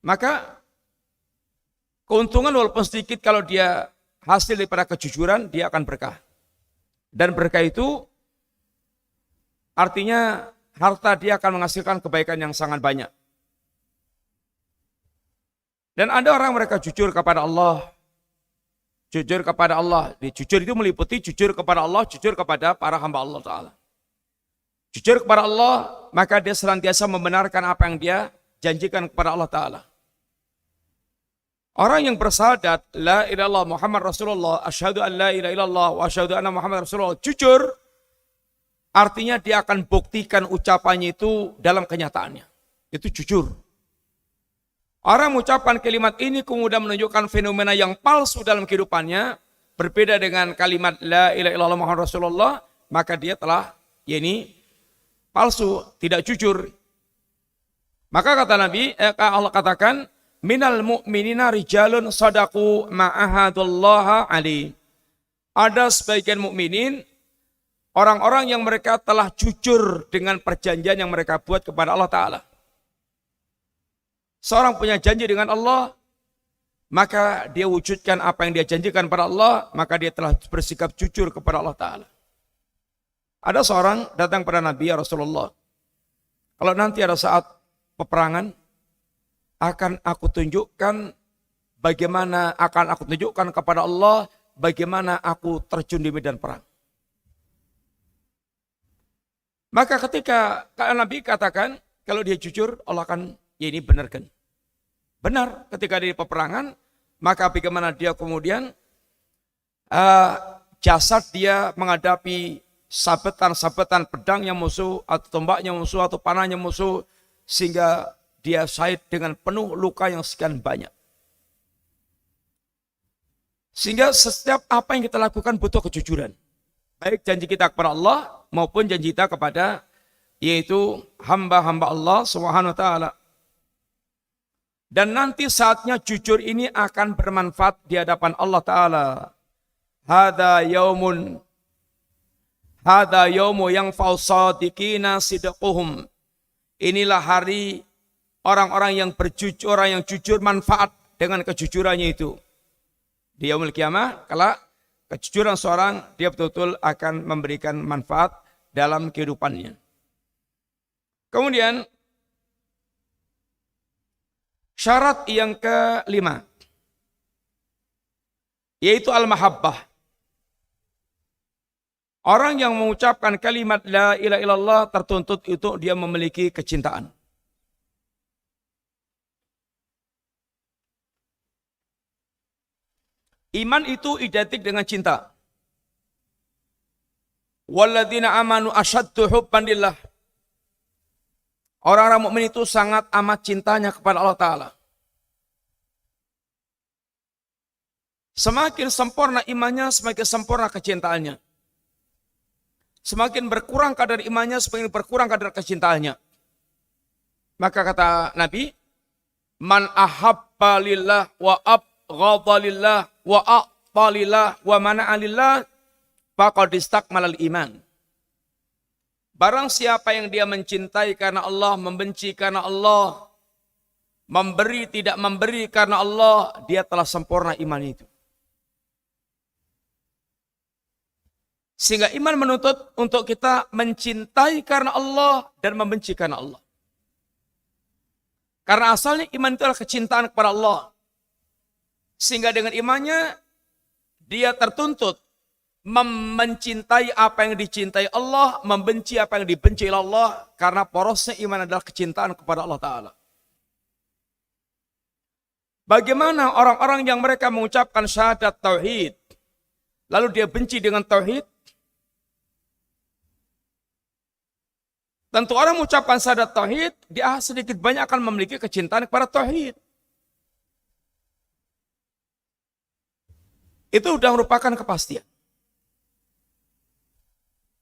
Maka keuntungan walaupun sedikit kalau dia hasil daripada kejujuran, dia akan berkah. Dan berkah itu artinya harta dia akan menghasilkan kebaikan yang sangat banyak. Dan ada orang mereka jujur kepada Allah. Jujur kepada Allah. Jujur itu meliputi jujur kepada Allah, jujur kepada para hamba Allah Ta'ala. Jujur kepada Allah, maka dia senantiasa membenarkan apa yang dia janjikan kepada Allah Ta'ala. Orang yang bersyahadat, la ilaha illallah Muhammad Rasulullah, asyhadu an la ilaha illallah wa asyhadu anna Muhammad Rasulullah, jujur, artinya dia akan buktikan ucapannya itu dalam kenyataannya. Itu jujur. Orang mengucapkan kalimat ini kemudian menunjukkan fenomena yang palsu dalam kehidupannya, berbeda dengan kalimat la ilaha illallah Muhammad Rasulullah, maka dia telah palsu, tidak jujur. Maka kata Nabi, Allah katakan, minal mu'minina rijalun sadaqu ma'ahadullaha ali. Ada sebagian mukminin, orang-orang yang mereka telah jujur dengan perjanjian yang mereka buat kepada Allah Ta'ala. Seorang punya janji dengan Allah, maka dia wujudkan apa yang dia janjikan kepada Allah, maka dia telah bersikap jujur kepada Allah Ta'ala. Ada seorang datang pada Nabi, ya Rasulullah, kalau nanti ada saat peperangan, akan aku tunjukkan kepada Allah bagaimana aku terjun di medan perang. Maka ketika Nabi katakan, kalau dia jujur, Allah akan ini benarkan. Benar, ketika di peperangan, maka bagaimana dia kemudian jasad dia menghadapi sabetan-sabetan pedangnya musuh, atau tombaknya musuh, atau panahnya musuh, sehingga dia syahid dengan penuh luka yang sekian banyak. Sehingga setiap apa yang kita lakukan butuh kejujuran. Baik janji kita kepada Allah maupun janji kita kepada yaitu hamba-hamba Allah Subhanahu wa taala. Dan nanti saatnya jujur ini akan bermanfaat di hadapan Allah taala. Hadza yaumu yang falsadiqina sidquhum. Inilah hari orang-orang yang berjujur, orang yang jujur manfaat dengan kejujurannya itu. Di yaumul kiamah, kalau kejujuran seorang, dia betul-betul akan memberikan manfaat dalam kehidupannya. Kemudian, syarat yang kelima, yaitu al-mahabbah. Orang yang mengucapkan kalimat la ilaha illallah tertuntut itu dia memiliki kecintaan. Iman itu identik dengan cinta. Walladzina amanu asyaddu hubban lillah. Orang-orang mukmin itu sangat amat cintanya kepada Allah Ta'ala. Semakin sempurna imannya, semakin sempurna kecintaannya. Semakin berkurang kadar imannya, semakin berkurang kadar kecintaannya. Maka kata Nabi, man ahabba lillah wa abghadha lillah wa a'ta lillah wa mana'a lillah faqad istakmalal iman. Barang siapa yang dia mencintai karena Allah, membenci karena Allah, memberi tidak memberi karena Allah, dia telah sempurna iman itu. Sehingga iman menuntut untuk kita mencintai karena Allah dan membenci karena Allah. Karena asalnya iman itu adalah kecintaan kepada Allah. Sehingga dengan imannya, dia tertuntut mencintai apa yang dicintai Allah, membenci apa yang dibenci Allah, karena porosnya iman adalah kecintaan kepada Allah Ta'ala. Bagaimana orang-orang yang mereka mengucapkan syahadat tauhid, lalu dia benci dengan tauhid? Tentu orang mengucapkan syahadat tauhid, dia sedikit banyak akan memiliki kecintaan kepada tauhid. Itu sudah merupakan kepastian.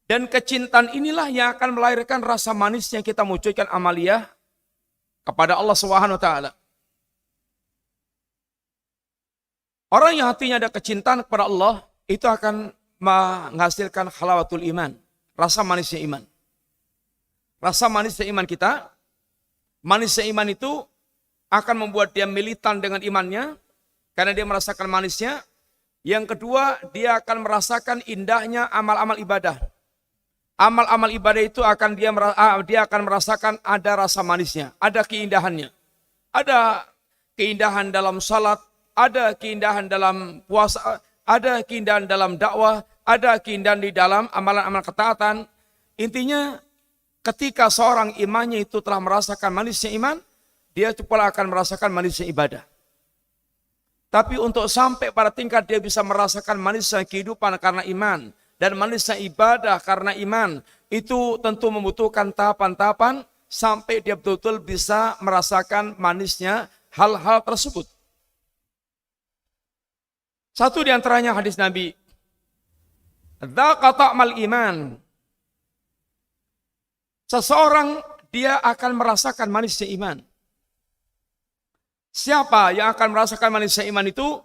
Dan kecintaan inilah yang akan melahirkan rasa manisnya kita munculkan amaliyah kepada Allah Subhanahu wa taala. Orang yang hatinya ada kecintaan kepada Allah, itu akan menghasilkan halawatul iman, rasa manisnya iman. Rasa manisnya iman kita, manisnya iman itu akan membuat dia militan dengan imannya, karena dia merasakan manisnya. Yang kedua, dia akan merasakan indahnya amal-amal ibadah. Amal-amal ibadah itu akan dia akan merasakan ada rasa manisnya, ada keindahannya. Ada keindahan dalam salat, ada keindahan dalam puasa, ada keindahan dalam dakwah, ada keindahan di dalam amalan-amalan ketaatan. Intinya, ketika seorang imannya itu telah merasakan manisnya iman, dia pula akan merasakan manisnya ibadah. Tapi untuk sampai pada tingkat dia bisa merasakan manisnya kehidupan karena iman, dan manisnya ibadah karena iman, itu tentu membutuhkan tahapan-tahapan sampai dia betul-betul bisa merasakan manisnya hal-hal tersebut. Satu di antaranya hadis Nabi, "Dzaqa ta'mal iman." Seseorang dia akan merasakan manisnya iman. Siapa yang akan merasakan manisnya iman itu?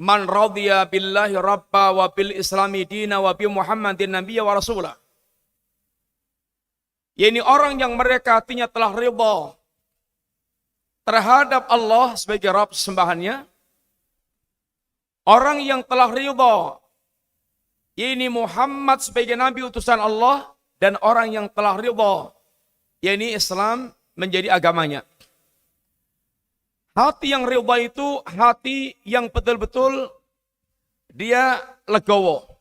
Man radhiya billahi rabba wa bil islami dina wa bi Muhammadin nabiyya wa rasulah. Ini orang yang mereka hatinya telah ridha terhadap Allah sebagai Rabb sembahannya. Orang yang telah ridha ini Muhammad sebagai nabi utusan Allah, dan orang yang telah ridha yakni Islam menjadi agamanya. Hati yang ridha itu hati yang betul-betul dia legowo.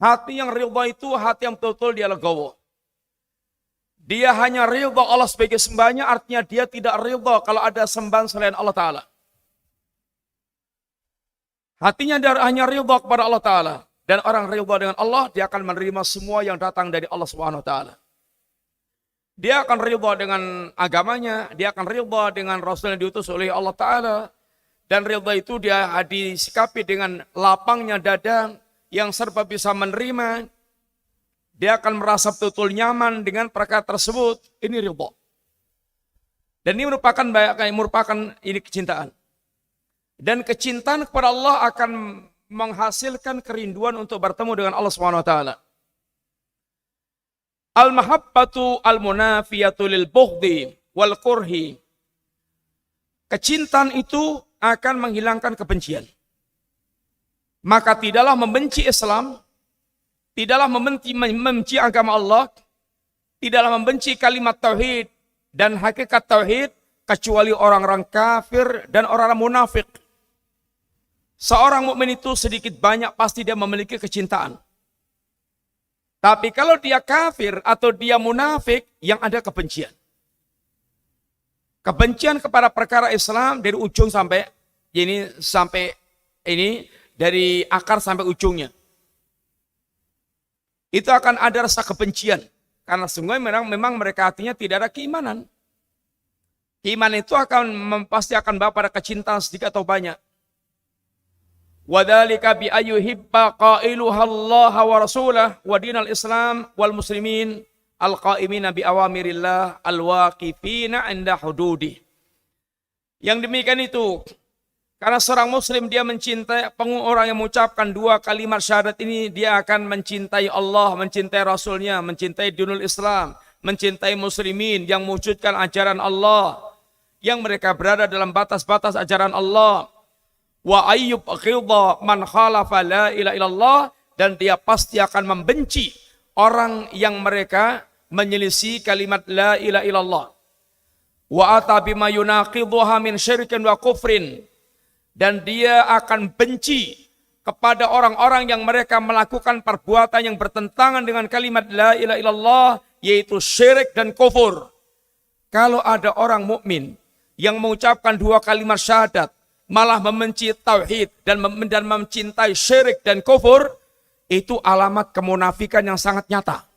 Hati yang ridha itu hati yang betul-betul dia legowo. Dia hanya ridha Allah sebagai sembahnya, artinya dia tidak ridha kalau ada sembahan selain Allah Ta'ala. Hatinya hanya ridha kepada Allah Ta'ala. Dan orang ridha dengan Allah, dia akan menerima semua yang datang dari Allah Subhanahu Wa Ta'ala. Dia akan ridha dengan agamanya, dia akan ridha dengan Rasul yang diutus oleh Allah Ta'ala. Dan ridha itu dia disikapi dengan lapangnya dada yang serba bisa menerima. Dia akan merasa betul-betul nyaman dengan perkara tersebut. Ini ridha. Dan ini merupakan ini kecintaan. Dan kecintaan kepada Allah akan menghasilkan kerinduan untuk bertemu dengan Allah Subhanahu Wa Ta'ala. Al-mahabbatu al-munafiyatu lil bughdi wal kurhi. Kecintaan itu akan menghilangkan kebencian. Maka tidaklah membenci Islam, tidaklah membenci agama Allah, tidaklah membenci kalimat tauhid dan hakikat tauhid kecuali orang-orang kafir dan orang-orang munafik. Seorang mukmin itu sedikit banyak pasti dia memiliki kecintaan. Tapi kalau dia kafir atau dia munafik, yang ada kebencian. Kebencian kepada perkara Islam dari ujung sampai ini dari akar sampai ujungnya. Itu akan ada rasa kebencian karena sungguhnya memang mereka hatinya tidak ada keimanan. Keimanan itu pasti akan bawa pada kecintaan sedikit atau banyak. Wadzalika bi ayyuhibba qailuha Allah wa rasulah wa dinal Islam wal muslimin al-qaimina bi awamirillah al-waqifina 'inda hududi. Yang demikian itu karena seorang muslim dia mencintai orang yang mengucapkan dua kalimat syahadat ini, dia akan mencintai Allah, mencintai Rasulnya, mencintai dinul Islam, mencintai muslimin yang mewujudkan ajaran Allah, yang mereka berada dalam batas-batas ajaran Allah. Wa ayyub ghidha man khalafa la ilaha illallah, dan dia pasti akan membenci orang yang mereka menyelisih kalimat la ilaha illallah. Wa ata bima yunaqidhuha min syirkin wa kufrin, dan dia akan benci kepada orang-orang yang mereka melakukan perbuatan yang bertentangan dengan kalimat la ilaha illallah, yaitu syirik dan kufur. Kalau ada orang mukmin yang mengucapkan dua kalimat syahadat malah membenci tauhid dan mencintai syirik dan kufur, itu alamat kemunafikan yang sangat nyata.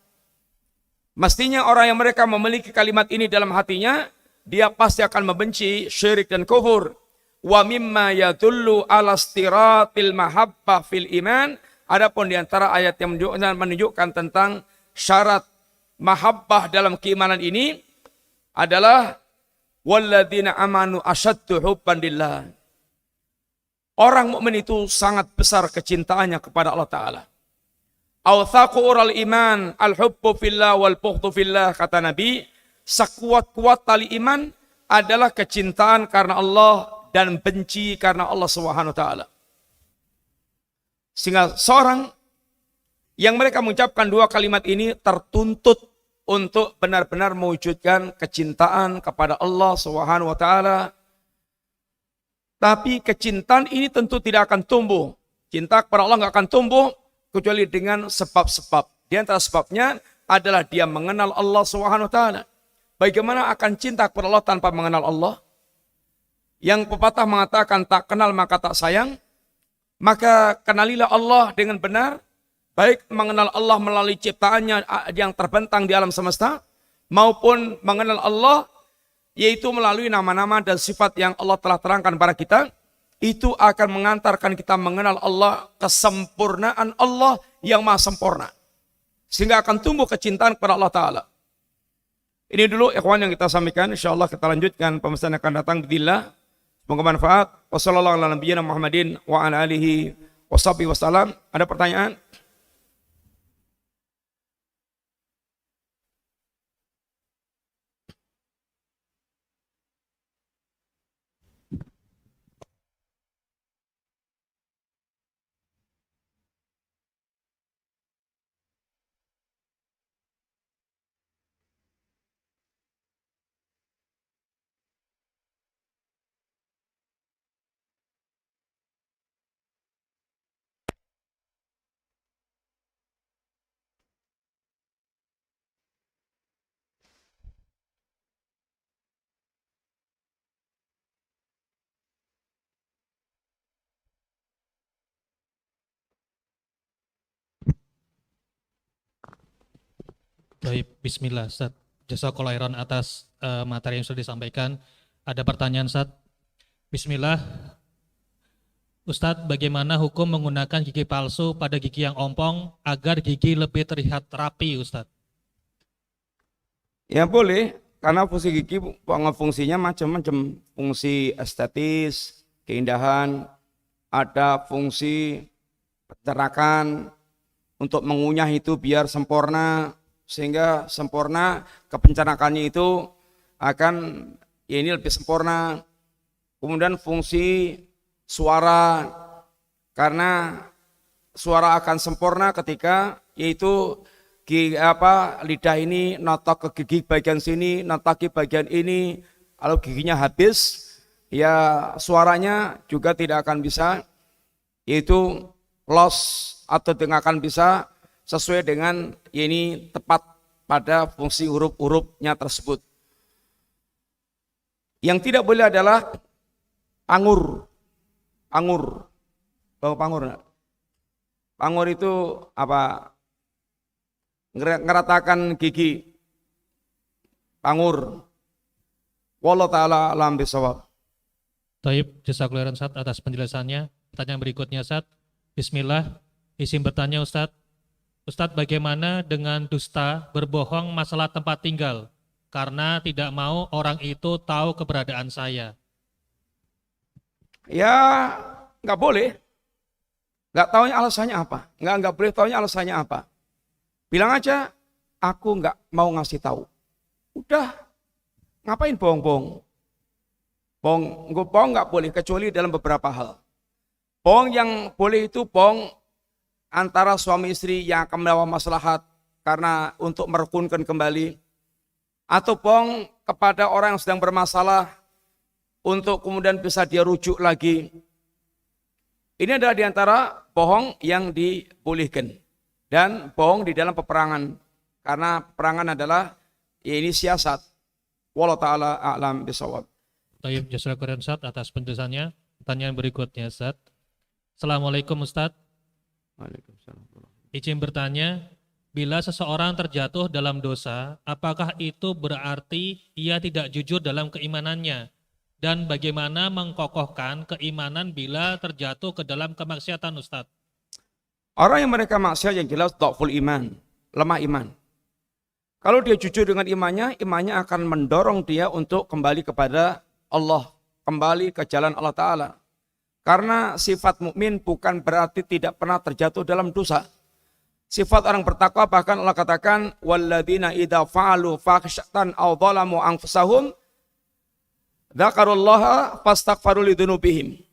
Mestinya orang yang mereka memiliki kalimat ini dalam hatinya, dia pasti akan membenci syirik dan kufur. Wa mimma yadullu ala istiratil mahabbah fil iman. Adapun di antara ayat yang menunjukkan tentang syarat mahabbah dalam keimanan ini adalah walladzina amanu asyaddu hubban lillah. Orang mukmin itu sangat besar kecintaannya kepada Allah Ta'ala. Awthaqu ural iman al-hubbu fillah wal bughdu fillah, kata Nabi, sekuat-kuat tali iman adalah kecintaan karena Allah dan benci karena Allah Subhanahu Wa Ta'ala. Sehingga seorang yang mereka mengucapkan dua kalimat ini tertuntut untuk benar-benar mewujudkan kecintaan kepada Allah Subhanahu Wa Ta'ala. Tapi kecintaan ini tentu tidak akan tumbuh. Cinta kepada Allah nggak akan tumbuh kecuali dengan sebab-sebab. Di antara sebabnya adalah dia mengenal Allah Subhanahu Wa Ta'ala. Bagaimana akan cinta kepada Allah tanpa mengenal Allah? Yang pepatah mengatakan tak kenal maka tak sayang. Maka kenalilah Allah dengan benar. Baik mengenal Allah melalui ciptaannya yang terbentang di alam semesta, maupun mengenal Allah yaitu melalui nama-nama dan sifat yang Allah telah terangkan kepada kita. Itu akan mengantarkan kita mengenal Allah, kesempurnaan Allah yang maha sempurna. Sehingga akan tumbuh kecintaan kepada Allah Ta'ala. Ini dulu ikhwan yang kita sampaikan. InsyaAllah kita lanjutkan pembahasan yang akan datang bismillah. Semoga manfaat. Wassalamualaikum warahmatullahi wabarakatuh. Ada pertanyaan? Baik, bismillah Ustaz. Jazakallahu khairan atas materi yang sudah disampaikan. Ada pertanyaan Ustaz. Bismillah. Ustadz, bagaimana hukum menggunakan gigi palsu pada gigi yang ompong agar gigi lebih terlihat rapi, Ustadz? Ya boleh, karena fungsi gigi fungsinya macam-macam. Fungsi estetis, keindahan, ada fungsi pencerakan untuk mengunyah itu biar sempurna, sehingga sempurna kepencerakannya itu akan ya ini lebih sempurna. Kemudian fungsi suara, karena suara akan sempurna ketika yaitu lidah ini notok ke gigi bagian sini, notok ke bagian ini. Kalau giginya habis, ya suaranya juga tidak akan bisa yaitu loss atau tidak akan bisa sesuai dengan ini tepat pada fungsi huruf-hurufnya tersebut. Yang tidak boleh adalah pangur. Tahu pangur enggak? Pangur itu apa? Ngeratakan gigi. Pangur. Wallahu taala alam bisawab. Taib, jazakallahu khairan Ustadz atas penjelasannya. Pertanyaan berikutnya Ustadz. Bismillah, izin bertanya Ustadz. Ustadz, bagaimana dengan dusta berbohong masalah tempat tinggal? Karena tidak mau orang itu tahu keberadaan saya. Ya nggak boleh, nggak tahunya alasannya apa, nggak boleh tahunya alasannya apa. Bilang aja, aku nggak mau ngasih tahu. Udah, ngapain bohong-bohong? Bohong nggak boleh kecuali dalam beberapa hal. Bohong yang boleh itu bohong antara suami istri yang akan membawa maslahat karena untuk merukunkan kembali, atau bohong kepada orang yang sedang bermasalah untuk kemudian bisa dia rujuk lagi. Ini adalah diantara bohong yang dibolehkan. Dan bohong di dalam peperangan. Karena peperangan adalah ya ini siasat. Wallahu ta'ala a'lam bisawab. Taib, jazakallahu khairan Ustadz atas penjelasannya. Pertanyaan berikutnya Ustadz. Assalamualaikum Ustadz. Waalaikumsalam. Izin bertanya, bila seseorang terjatuh dalam dosa, apakah itu berarti ia tidak jujur dalam keimanannya? Dan bagaimana mengkokohkan keimanan bila terjatuh ke dalam kemaksiatan Ustadz? Orang yang mereka maksiat yang jelas dhaful iman, lemah iman. Kalau dia jujur dengan imannya, imannya akan mendorong dia untuk kembali kepada Allah, kembali ke jalan Allah Ta'ala. Karena sifat mukmin bukan berarti tidak pernah terjatuh dalam dosa. Sifat orang bertakwa bahkan Allah katakan, walladzina idza fa'alu fahisyatan aw dzalamu anfusahum dzakarullaha fastaghfaru lidzunubihim.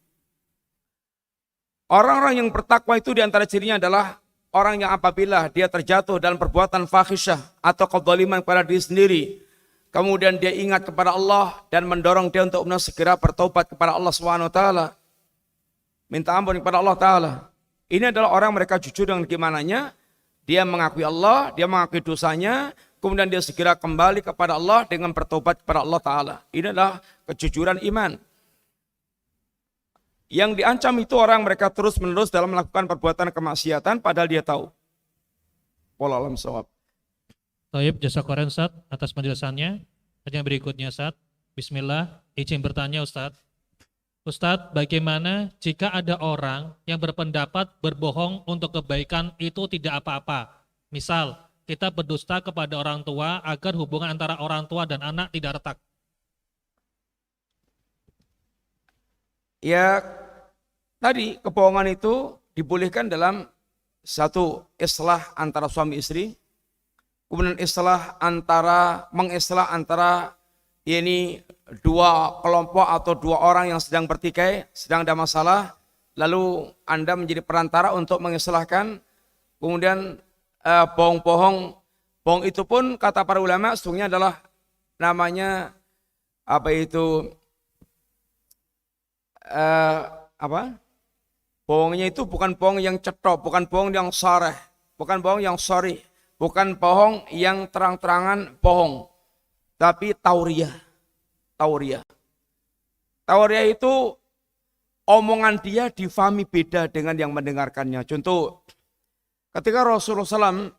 Orang-orang yang bertakwa itu diantara cirinya adalah orang yang apabila dia terjatuh dalam perbuatan fahisyah atau kezaliman kepada diri sendiri, kemudian dia ingat kepada Allah dan mendorong dia untuk segera bertobat kepada Allah SWT, minta ampun kepada Allah Ta'ala. Ini adalah orang mereka jujur dengan keimanannya, dia mengakui Allah, dia mengakui dosanya, kemudian dia segera kembali kepada Allah dengan bertobat kepada Allah Ta'ala. Ini adalah kejujuran iman. Yang diancam itu orang mereka terus menerus dalam melakukan perbuatan kemaksiatan padahal dia tahu. Wallahu a'lam bishawab. Taib, jazakallahu khairan Ustadz atas penjelasannya. Pertanyaan berikutnya Ustadz. Bismillah, izin bertanya Ustadz. Ustadz, bagaimana jika ada orang yang berpendapat berbohong untuk kebaikan itu tidak apa-apa? Misal, kita berdusta kepada orang tua agar hubungan antara orang tua dan anak tidak retak. Ya, tadi kebohongan itu dibolehkan dalam satu islah antara suami istri, kemudian mengislah antara ini dua kelompok atau dua orang yang sedang bertikai, sedang ada masalah, lalu Anda menjadi perantara untuk mengislahkan, kemudian bohong itu pun kata para ulama sesungguhnya adalah namanya bohongnya itu bukan bohong yang cetok, bukan bohong yang sareh, bukan bohong yang sorry, bukan bohong yang terang-terangan bohong, tapi tauriah. Tauriah itu omongan dia difahami beda dengan yang mendengarkannya. Contoh, ketika Rasulullah SAW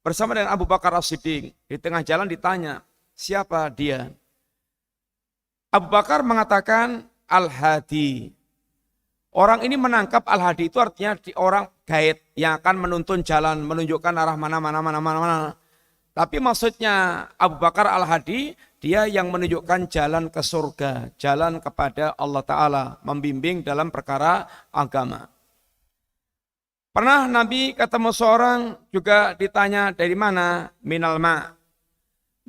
bersama dengan Abu Bakar As-Siddiq. Di tengah jalan ditanya, siapa dia? Abu Bakar mengatakan Al-Hadi. Orang ini menangkap Al-Hadi itu artinya orang guide yang akan menuntun jalan, menunjukkan arah mana. Tapi maksudnya Abu Bakar Al-Hadi, dia yang menunjukkan jalan ke surga, jalan kepada Allah Ta'ala, membimbing dalam perkara agama. Pernah Nabi ketemu seorang juga ditanya dari mana? Minal ma'.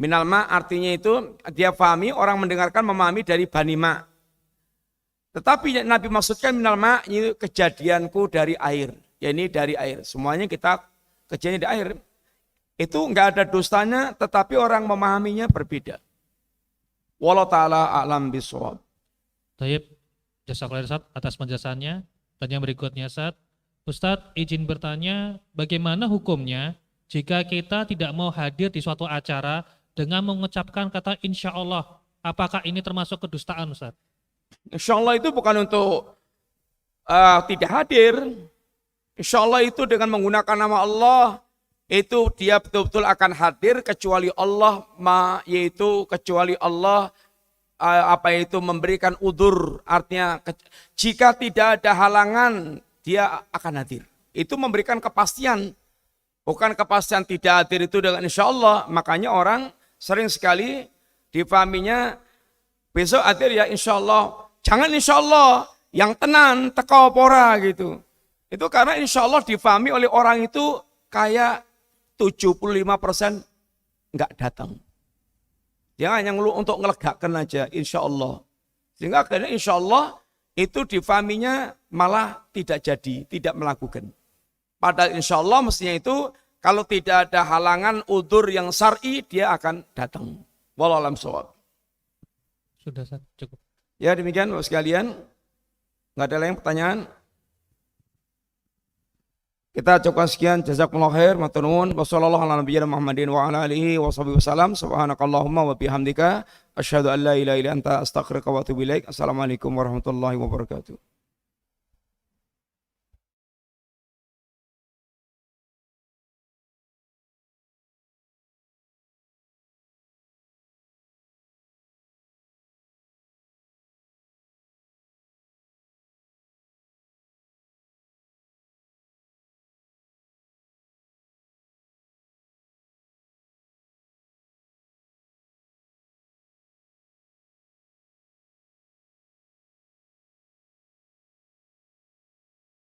Minal ma' artinya itu dia pahami, orang mendengarkan memahami dari Bani Ma'. Tetapi Nabi maksudkan minal ma' itu kejadianku dari air. Ya ini dari air. Semuanya kita kejadian dari air. Itu enggak ada dustanya, tetapi orang memahaminya berbeda. Wallahu ta'ala a'lam bishawab. Taib, jazakallahu khairan Ustaz atas penjelasannya. Dan yang berikutnya Ustaz, Ustadz izin bertanya, bagaimana hukumnya jika kita tidak mau hadir di suatu acara dengan mengucapkan kata insya Allah? Apakah ini termasuk kedustaan Ustadz? Insya Allah itu bukan untuk tidak hadir. Insya Allah itu dengan menggunakan nama Allah, itu dia betul-betul akan hadir kecuali Allah, yaitu kecuali Allah memberikan udzur. Artinya jika tidak ada halangan, dia akan hadir. Itu memberikan kepastian. Bukan kepastian tidak hadir itu dengan insya Allah. Makanya orang sering sekali difahaminya besok hadir ya insya Allah. Jangan insya Allah, yang tenan teko pora gitu. Itu karena insya Allah difahami oleh orang itu kayak 75% enggak datang. Dia hanya untuk ngelegakan aja insya Allah. Sehingga akhirnya insya Allah itu difahaminya malah tidak jadi, tidak melakukan. Padahal insya Allah mestinya itu kalau tidak ada halangan udzur yang syar'i dia akan datang. Wallahu a'lam bishawab. Sudah cukup. Ya demikian Bapak sekalian. Enggak ada lagi pertanyaan. Kita cukup sekian. Jazakumullah khair. Matur nuwun. Wassallallahu ala nabiyina Muhammadin wa ala alihi wa sahbihi wasallam. Subhanakallahumma wa bihamdika asyhadu an la ilaha illa anta astaghfiruka wa atubu ilaik. Assalamualaikum warahmatullahi wabarakatuh.